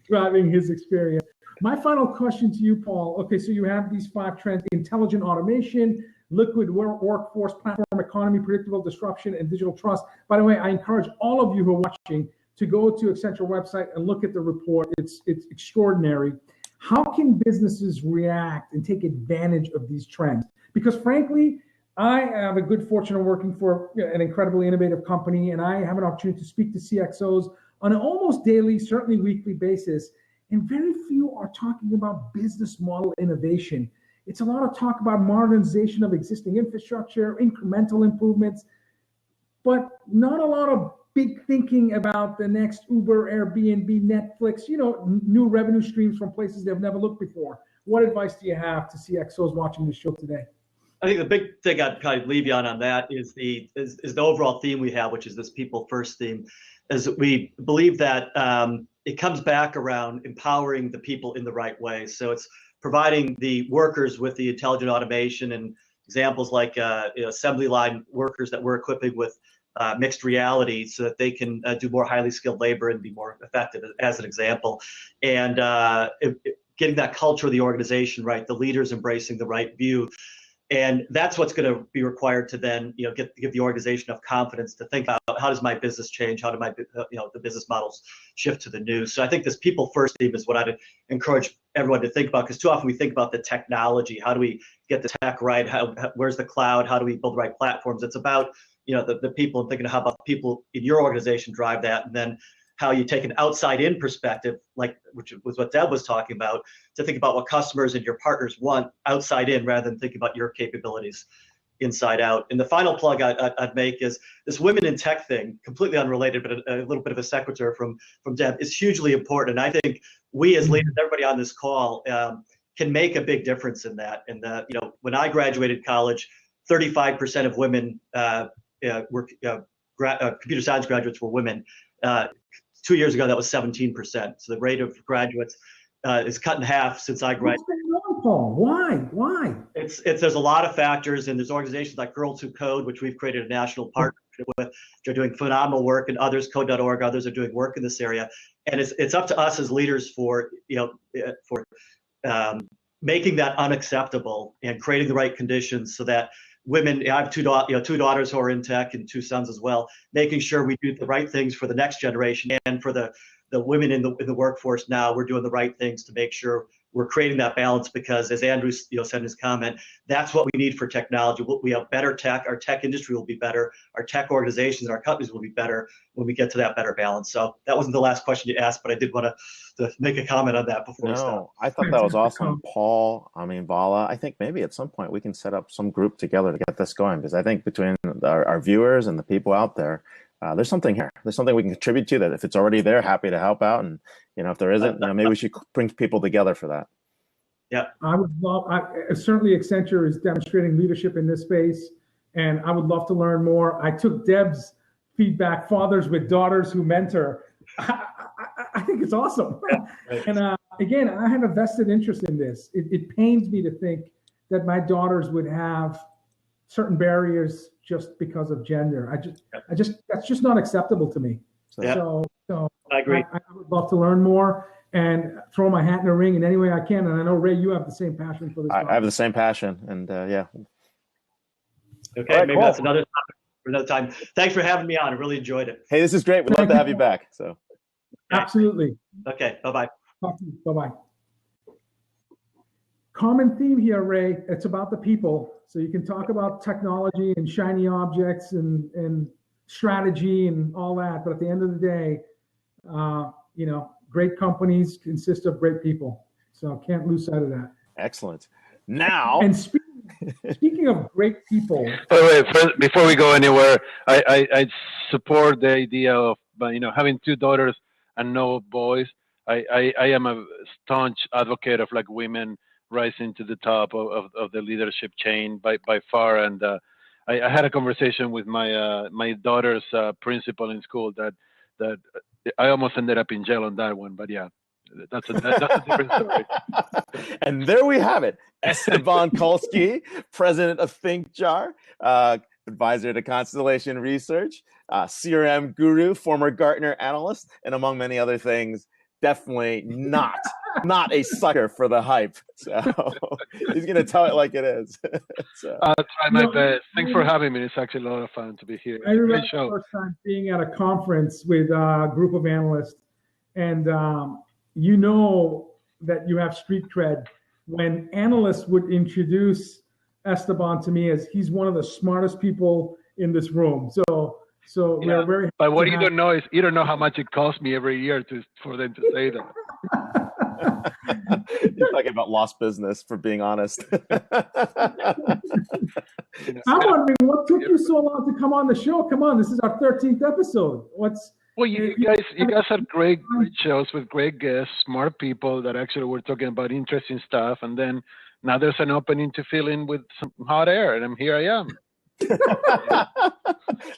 driving his experience. My final question to you, Paul. Okay, so you have these 5 trends: intelligent automation, liquid workforce, platform economy, predictable disruption, and digital trust. By the way, I encourage all of you who are watching to go to Accenture website and look at the report. It's extraordinary. How can businesses react and take advantage of these trends? Because frankly, I have a good fortune of working for an incredibly innovative company, and I have an opportunity to speak to CXOs on an almost daily, certainly weekly basis. And very few are talking about business model innovation. It's a lot of talk about modernization of existing infrastructure, incremental improvements, but not a lot of big thinking about the next Uber, Airbnb, Netflix, new revenue streams from places they've never looked before. What advice do you have to CXOs watching the show today? I think the big thing I'd kind of leave you on that is the overall theme we have, which is this people first theme, is we believe that it comes back around empowering the people in the right way. So it's providing the workers with the intelligent automation, and examples like assembly line workers that we're equipping with mixed reality so that they can do more highly skilled labor and be more effective, as an example. And getting that culture of the organization right, the leaders embracing the right view. And that's what's going to be required to then, give the organization enough confidence to think about how does my business change, how do my, the business models shift to the new. So I think this people first theme is what I'd encourage everyone to think about, because too often we think about the technology. How do we get the tech right? Where's the cloud? How do we build the right platforms? It's about the people, and thinking of how about people in your organization drive that, and then how you take an outside-in perspective, which was what Deb was talking about, to think about what customers and your partners want outside in, rather than thinking about your capabilities inside out. And the final plug I'd make is this women in tech thing, completely unrelated, but a little bit of a sequitur from Deb, is hugely important. And I think we as leaders, everybody on this call, can make a big difference in that. And when I graduated college, 35% of women were computer science graduates were women. 2 years ago, that was 17%. So the rate of graduates is cut in half since I graduated. What's going on, Paul? Why? There's a lot of factors, and there's organizations like Girls Who Code, which we've created a national partnership with, which are doing phenomenal work, and others, Code.org, others are doing work in this area. And it's up to us as leaders for making that unacceptable and creating the right conditions so that women, I have two daughters who are in tech and 2 sons as well, making sure we do the right things for the next generation, and for the women in the workforce now, we're doing the right things to make sure we're creating that balance, because as Andrew said in his comment, that's what we need for technology. We have better tech, our tech industry will be better, our tech organizations and our companies will be better when we get to that better balance. So that wasn't the last question you asked, but I did want to make a comment on that before we stop. I thought that was awesome, Paul. Vala, I think maybe at some point we can set up some group together to get this going, because I think between our viewers and the people out there, there's something here. There's something we can contribute to that. If it's already there, happy to help out. And if there isn't, maybe we should bring people together for that. Yeah, I would love. Certainly, Accenture is demonstrating leadership in this space, and I would love to learn more. I took Deb's feedback, fathers with daughters who mentor. I think it's awesome. Yeah, right. And again, I have a vested interest in this. It pains me to think that my daughters would have certain barriers just because of gender. That's just not acceptable to me. So, Yeah. So I agree. I would love to learn more and throw my hat in the ring in any way I can. And I know, Ray, you have the same passion for this. I have the same passion, and yeah. Okay, All right, maybe cool. that's another topic for another time. Thanks for having me on. I really enjoyed it. Hey, this is great. We'd love to have you back. So, Absolutely. Okay, bye-bye. Bye-bye. Common theme here, Ray. It's about the people. So you can talk about technology and shiny objects and strategy and all that. But at the end of the day, great companies consist of great people. So can't lose sight of that. excellent. Now, And speaking of great people. Wait, before we go anywhere, I support the idea of having two daughters and no boys. I am a staunch advocate of like women rising to the top of the leadership chain by far. And I had a conversation with my daughter's principal in school that I almost ended up in jail on that one. But yeah, that's a different story. And there we have it. Esteban Kolsky, president of ThinkJar, advisor to Constellation Research, CRM guru, former Gartner analyst, and among many other things, definitely not a sucker for the hype. So he's going to tell it like it is. So. I'll try my best. Thanks for having me. It's actually a lot of fun to be here. I remember the first time being at a conference with a group of analysts, and you know that you have street cred when analysts would introduce Esteban to me as he's one of the smartest people in this room. So we're very. But what you don't know is you don't know how much it costs me every year for them to say that. You're talking about lost business, for being honest. I'm wondering what took you so long to come on the show. Come on, this is our 13th episode. Well, you guys had great shows with great guests, smart people that actually were talking about interesting stuff, and then now there's an opening to fill in with some hot air, and here I am.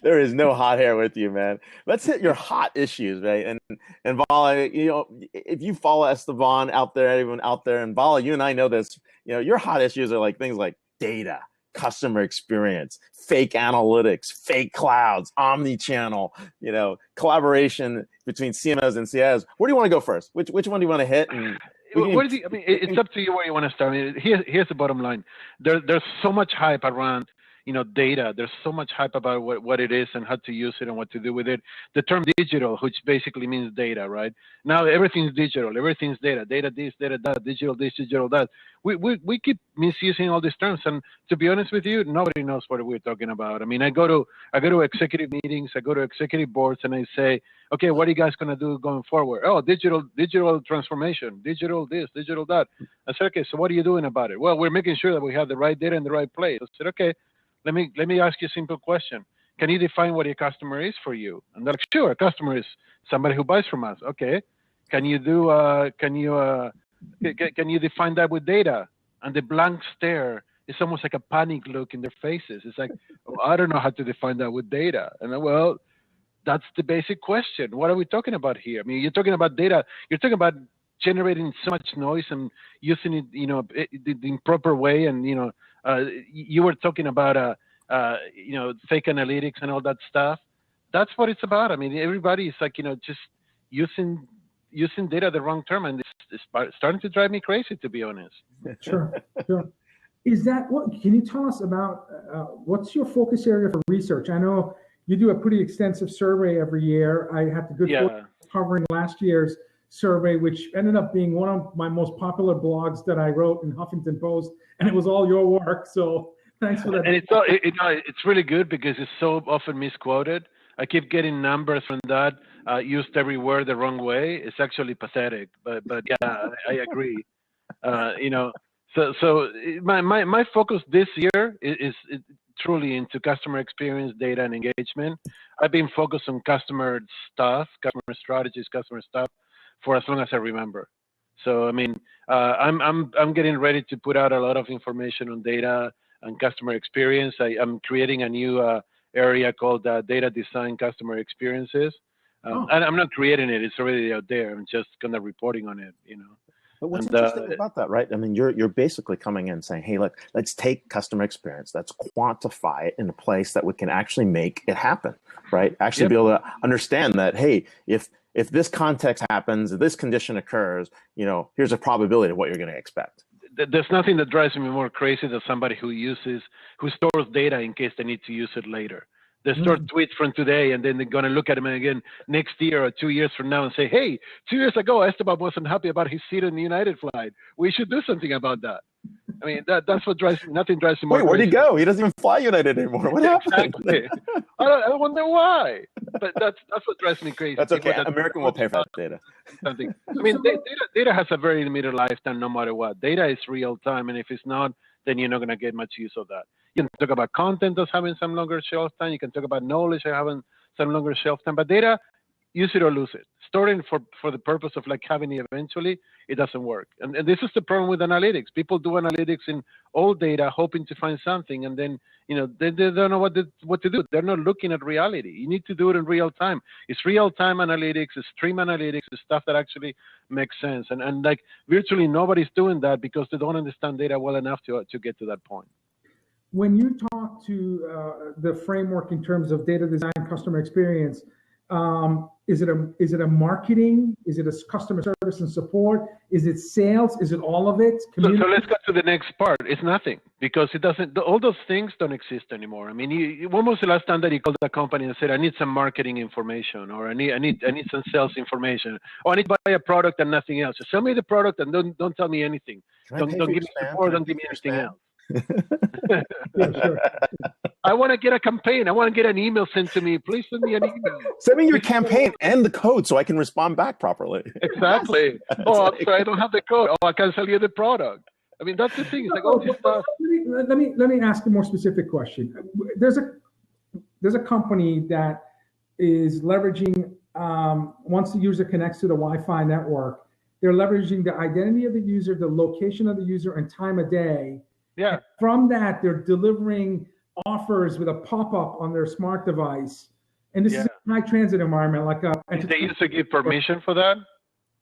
There is no hot hair with you, man. Let's hit your hot issues, right? And Vala, if you follow Esteban out there, everyone out there, and Vala, you and I know this. Your hot issues are like things like data, customer experience, fake analytics, fake clouds, omni-channel, collaboration between CMOs and CIOs. Where do you want to go first? Which one do you want to hit? And it's up to you where you want to start. Here's the bottom line. There's so much hype around data. There's so much hype about what it is and how to use it and what to do with it. The term digital, which basically means data, right? Now everything's digital, everything's data. Data this, data that, digital this, digital that. We keep misusing all these terms, and to be honest with you, nobody knows what we're talking about. I mean, I go to executive meetings, I go to executive boards, and I say, okay, what are you guys gonna do going forward? Oh, digital transformation, digital this, digital that. I said, okay, so what are you doing about it? Well, we're making sure that we have the right data in the right place. I said, okay. Let me ask you a simple question. Can you define what a customer is for you? And they're like, sure, a customer is somebody who buys from us. Okay. Can you define that with data? And the blank stare is almost like a panic look in their faces. It's like, oh, I don't know how to define that with data. And well, that's the basic question. What are we talking about here? I mean, you're talking about data. You're talking about generating so much noise and using it, the improper way, and you were talking about fake analytics and all that stuff. That's what it's about. I mean, everybody is like just using data the wrong term, and it's starting to drive me crazy, to be honest. Sure. Is that what? Can you tell us about what's your focus area for research? I know you do a pretty extensive survey every year. I had the good fortune of covering last year's survey, which ended up being one of my most popular blogs that I wrote in Huffington Post, and it was all your work. So thanks for that. And it's really good because it's so often misquoted. I keep getting numbers from that used everywhere the wrong way. It's actually pathetic, but yeah, I agree. So my focus this year is truly into customer experience, data, and engagement. I've been focused on customer stuff, customer strategies, customer stuff for as long as I remember. So I mean, I'm getting ready to put out a lot of information on data and customer experience. I'm creating a new area called data design customer experiences. And I'm not creating it; it's already out there. I'm just kind of reporting on it, But what's interesting about that, right? I mean, you're basically coming in saying, hey, look, let's take customer experience, let's quantify it in a place that we can actually make it happen, right? Actually be able to understand that, hey, if this context happens, if this condition occurs, here's a probability of what you're going to expect. There's nothing that drives me more crazy than somebody who stores data in case they need to use it later. They store tweets from today, and then they're going to look at them again next year or 2 years from now and say, hey, 2 years ago, Esteban wasn't happy about his seat in the United flight. We should do something about that. I mean, that's what drives me. Nothing drives me more. Wait, where'd he go? He doesn't even fly United anymore. What happened? Exactly. I wonder why. But that's what drives me crazy. That's okay. American will pay for that data. Something. I mean, data has a very limited lifetime no matter what. Data is real time, and if it's not, then you're not going to get much use of that. You can talk about content as having some longer shelf time. You can talk about knowledge as having some longer shelf time. But data, use it or lose it. Storing for the purpose of like having it eventually, it doesn't work. And this is the problem with analytics. People do analytics in old data, hoping to find something, and then they don't know what to do. They're not looking at reality. You need to do it in real time. It's real time analytics, it's stream analytics, it's stuff that actually makes sense. And like virtually nobody's doing that because they don't understand data well enough to get to that point. When you talk to the framework in terms of data design, customer experience, is it a marketing? Is it a customer service and support? Is it sales? Is it all of it? So let's go to the next part. It's nothing, because it doesn't. All those things don't exist anymore. I mean, when was the last time that you called a company and said, "I need some marketing information," or "I need some sales information," or "I need to buy a product and nothing else"? So sell me the product and don't tell me anything. Don't give me support. Don't give me anything else. Yeah, sure. I want to get a campaign. I want to get an email sent to me. Please send me an email. Send me your campaign and the code so I can respond back properly. Exactly. Oh, I'm sorry, I don't have the code. Oh, I can sell you the product. I mean, that's the thing. It's like all this stuff. Let me ask a more specific question. There's a company that is leveraging once the user connects to the Wi-Fi network, they're leveraging the identity of the user, the location of the user, and time of day. Yeah. And from that, they're delivering offers with a pop-up on their smart device. And this is a high transit environment, like a. Did they used to give permission for that?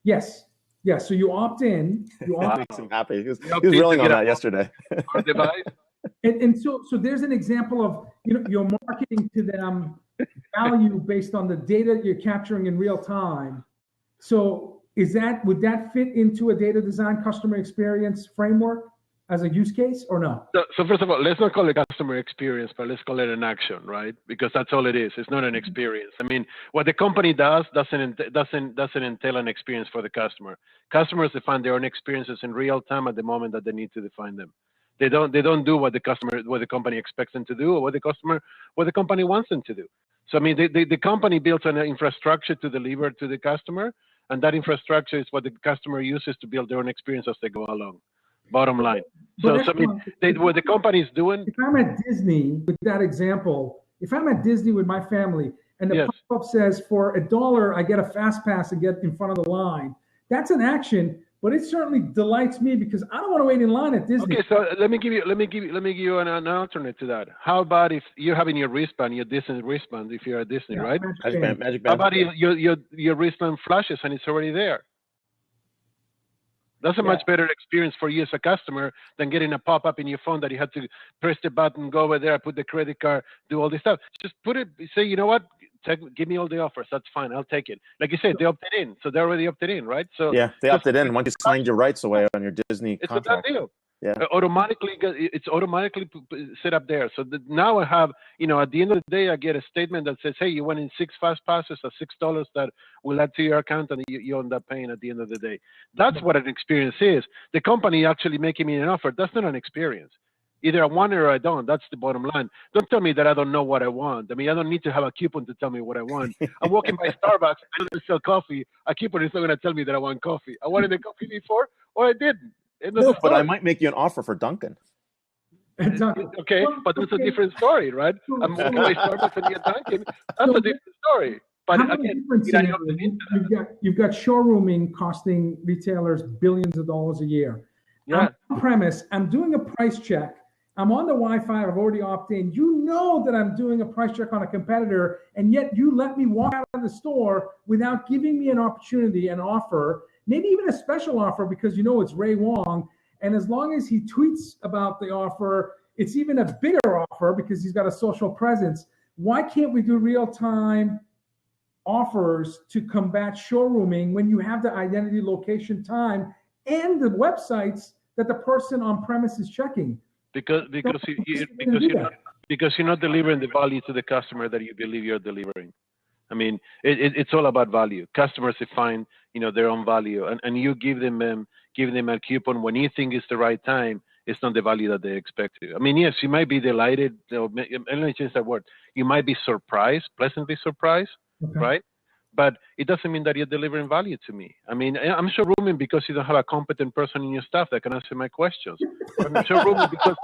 Yes. Yes. So you opt in. That makes him happy. He was rolling on that yesterday. Device. And so there's an example of you're marketing to them value based on the data you're capturing in real time. So would that fit into a data design customer experience framework as a use case or no? So first of all, let's not call it customer experience, but let's call it an action, right? Because that's all it is. It's not an experience. I mean, what the company does doesn't entail an experience for the customer. Customers define their own experiences in real time at the moment that they need to define them. They don't do what the company expects them to do, or what the company wants them to do. So I mean, the company builds an infrastructure to deliver to the customer, and that infrastructure is what the customer uses to build their own experience as they go along. Bottom line. So I mean, what the company is doing. If I'm at Disney with that example, if I'm at Disney with my family and the pop-up says for $1 I get a fast pass and get in front of the line, that's an action. But it certainly delights me because I don't want to wait in line at Disney. Okay, so let me give you an alternate to that. How about if you have in your wristband, your Disney wristband, if you're at Disney, right? Magic band. How about your wristband flashes and it's already there? That's a much better experience for you as a customer than getting a pop-up in your phone that you have to press the button, go over there, put the credit card, do all this stuff. Just put it, say, you know what? Give me all the offers. That's fine. I'll take it. Like you said, they opted in. So they're already opted in, right? So yeah, they opted in. Once you signed your rights away on your Disney contract. It's a done deal. Yeah. It's automatically set up there. So now I have, at the end of the day, I get a statement that says, hey, you went in 6 fast passes at $6 that will add to your account, and you end up paying at the end of the day. That's what an experience is. The company actually making me an offer, that's not an experience. Either I want it or I don't. That's the bottom line. Don't tell me that I don't know what I want. I mean, I don't need to have a coupon to tell me what I want. I'm walking by Starbucks. I don't sell coffee. A coupon is not going to tell me that I want coffee. I wanted the coffee before, or I didn't. No, but I might make you an offer for Dunkin'. Okay, but that's a different story, right? I'm walking by Starbucks and get Dunkin'. That's a different story. But again, you've got showrooming costing retailers billions of dollars a year. Yeah. On premise, I'm doing a price check. I'm on the Wi-Fi. I've already opted in. You know that I'm doing a price check on a competitor, and yet you let me walk out of the store without giving me an opportunity, an offer. maybe even a special offer because you know it's Ray Wong. And as long as he tweets about the offer, it's even a bigger offer because he's got a social presence. Why can't we do real-time offers to combat showrooming when you have the identity, location, time, and the websites that the person on premise is checking? Because you're not delivering the value to the customer that you believe you're delivering. I mean, it's all about value. Customers define, their own value, and you give them a coupon when you think it's the right time. It's not the value that they expect to. I mean, yes, you might be delighted. Let me change that word. You might be surprised, pleasantly surprised, okay, right? But it doesn't mean that you're delivering value to me. I mean, I'm showrooming because you don't have a competent person in your staff that can answer my questions. I'm showrooming because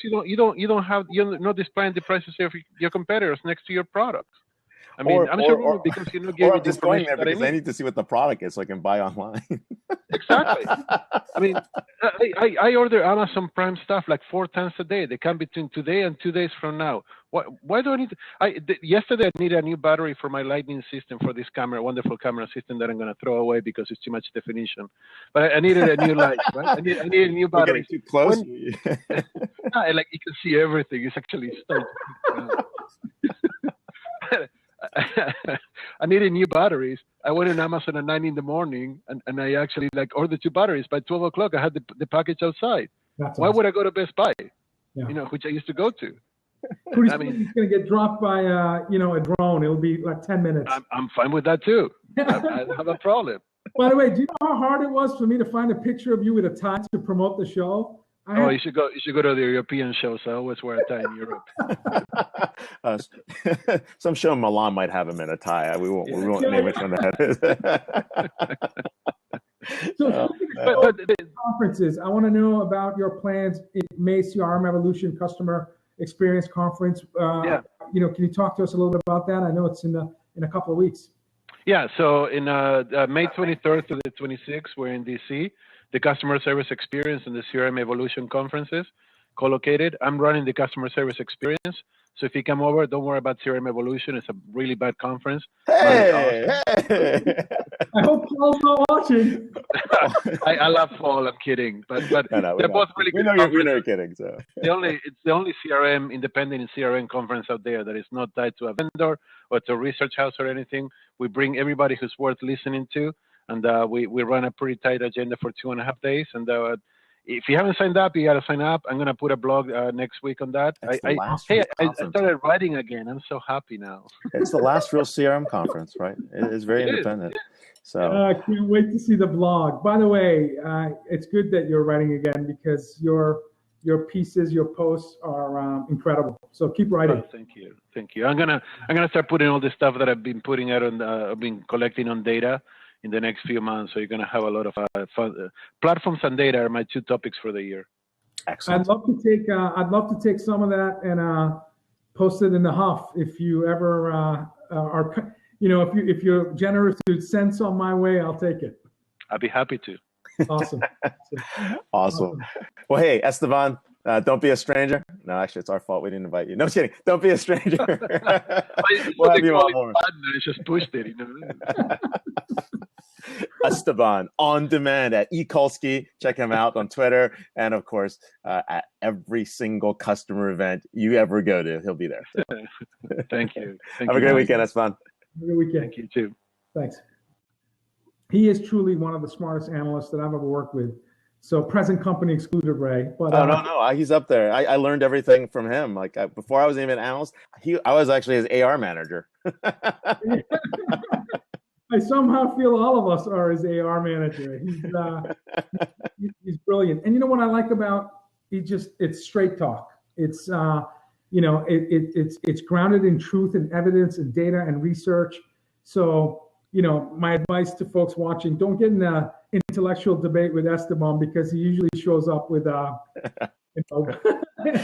you're not displaying the prices of your competitors next to your products. I mean, I'm showrooming because you're not giving me the just going there because I need to see what the product is so I can buy online. Exactly. I mean, I order Amazon Prime stuff like 4 times a day. They come between today and 2 days from now. Why do I need to? Yesterday I needed a new battery for my lighting system for this camera, wonderful camera system that I'm going to throw away because it's too much definition. But I needed a new light, right? I need a new battery. You're getting too close. Like you can see everything. It's actually stuck. I needed new batteries. I went on Amazon at 9 in the morning, and I actually ordered 2 batteries. By 12 o'clock, I had the package outside. That's Why awesome. would I go to Best Buy? Yeah. Which I used to go to. Pretty soon it's going to get dropped by a drone. It'll be like 10 minutes. I'm fine with that too. I don't have a problem. By the way, do you know how hard it was for me to find a picture of you with a tie to promote the show? You should go to the European shows. I always wear a tie in Europe. Some show Milan might have him in a tie. We won't name which one that is. But conferences, I want to know about your plans. It May CRM Evolution Customer Experience Conference. Can you talk to us a little bit about that? I know it's in a couple of weeks. Yeah. So in May 23rd to the 26th, we're in DC. The Customer Service Experience and the CRM Evolution conferences co-located. I'm running the Customer Service Experience. So if you come over, don't worry about CRM Evolution. It's a really bad conference. Hey! I hope Paul's not watching. I love Paul. I'm kidding. But they're both really good. We know you're kidding. So it's the only CRM independent CRM conference out there that is not tied to a vendor or to a research house or anything. We bring everybody who's worth listening to. And we run a pretty tight agenda for 2.5 days. And if you haven't signed up, you got to sign up. I'm going to put a blog next week on that. I started writing again. I'm so happy now. It's the last real CRM conference, right? It is very independent. So I can't wait to see the blog. By the way, it's good that you're writing again because your pieces, your posts are incredible. So keep writing. Oh, thank you. I'm gonna start putting all the stuff that I've been putting out on. I've been collecting on data in the next few months. So you're going to have a lot of fun. Platforms and data are my 2 topics for the year. Excellent. I'd love to take some of that and post it in the Huff. If you ever are, if you're generous to send some my way, I'll take it. I'd be happy to. Awesome. Well, hey, Esteban, don't be a stranger. No, actually, it's our fault. We didn't invite you. No, I'm kidding. Don't be a stranger. We'll have you on more. I just pushed it, Esteban on demand at eKolsky. Check him out on Twitter. And of course, at every single customer event you ever go to, he'll be there. So. Thank you. Have a great weekend, Esteban. Have a good weekend. Thank you too. Thanks. He is truly one of the smartest analysts that I've ever worked with. So present company excluded, Ray. But no, he's up there. I learned everything from him. Before I was even an analyst, I was actually his AR manager. I somehow feel all of us are his AR manager. He's brilliant. And you know what I like about it's straight talk. It's it's grounded in truth and evidence and data and research. So my advice to folks watching: don't get in an intellectual debate with Esteban because he usually shows up with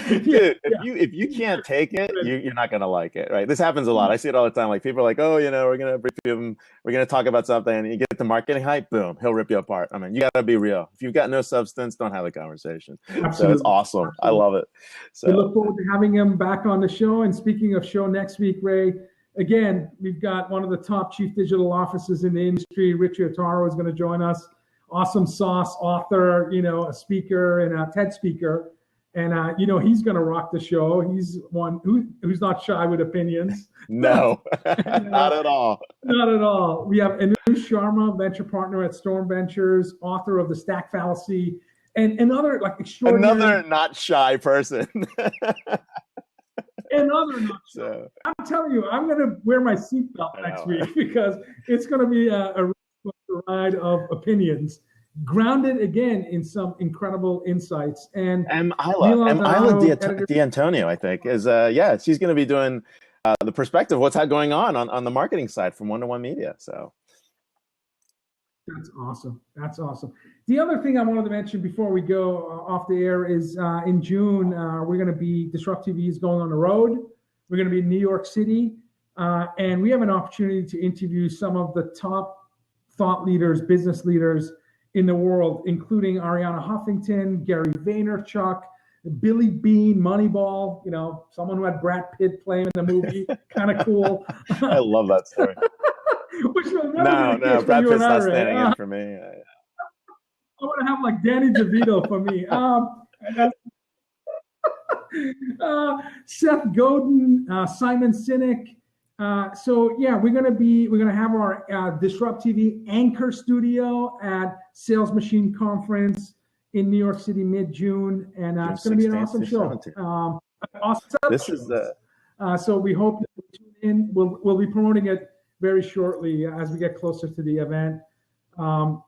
Dude, if you can't take it, you're not gonna like it, right? This happens a lot. I see it all the time. Like people are like, oh, we're gonna brief him, we're gonna talk about something, and you get the marketing hype, boom, he'll rip you apart. I mean, you gotta be real. If you've got no substance, don't have the conversation. Absolutely. So it's awesome. Absolutely. I love it. So we look forward to having him back on the show. And speaking of show next week, Ray, again, we've got one of the top chief digital officers in the industry. Richie Otaro is going to join us. Awesome sauce author, a speaker and a TED speaker. And, he's going to rock the show. He's one who's not shy with opinions. No, not at all. Not at all. We have Anush Sharma, venture partner at Storm Ventures, author of The Stack Fallacy, and another extraordinary. Another not shy person. Another not shy. So, I'm telling you, I'm going to wear my seatbelt next week because it's going to be a ride of opinions, grounded again in some incredible insights. And Isla D'Antonio, I think, is she's going to be doing the perspective of what's going on the marketing side from One-to-One Media. So that's awesome. The other thing I wanted to mention before we go off the air is in June we're going to be DisrupTV is going on the road. We're going to be in New York City, and we have an opportunity to interview some of the top thought leaders, business leaders in the world, including Arianna Huffington, Gary Vaynerchuk, Billy Beane, Moneyball, someone who had Brad Pitt playing in the movie, kind of cool. I love that story. Which will no, Brad Pitt's not standing in for me. I want to have like Danny DeVito for me. Seth Godin, Simon Sinek. We're gonna have our DisrupTV anchor studio at Sales Machine Conference in New York City mid-June, and it's gonna be an awesome show. So we hope you tune in. We'll be promoting it very shortly as we get closer to the event.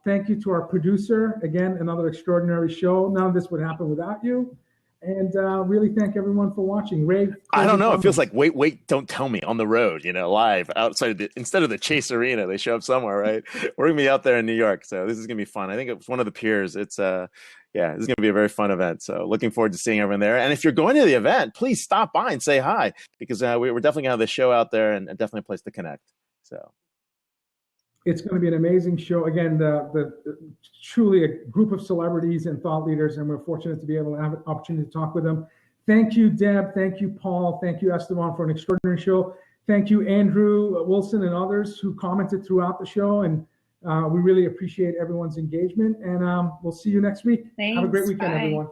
Thank you to our producer. Again, another extraordinary show. None of this would happen without you. And really thank everyone for watching. Ray, I don't know. It feels like wait, don't tell me on the road, live outside instead of the Chase Arena, they show up somewhere, right? We're gonna be out there in New York, so this is gonna be fun. I think it's one of the piers. It's this is gonna be a very fun event. So looking forward to seeing everyone there. And if you're going to the event, please stop by and say hi because we're definitely gonna have the show out there and definitely a place to connect. So. It's going to be an amazing show. Again, the truly a group of celebrities and thought leaders, and we're fortunate to be able to have an opportunity to talk with them. Thank you, Deb. Thank you, Paul. Thank you, Esteban, for an extraordinary show. Thank you, Andrew Wilson and others who commented throughout the show. And we really appreciate everyone's engagement. And we'll see you next week. Thanks, have a great weekend, bye. everyone.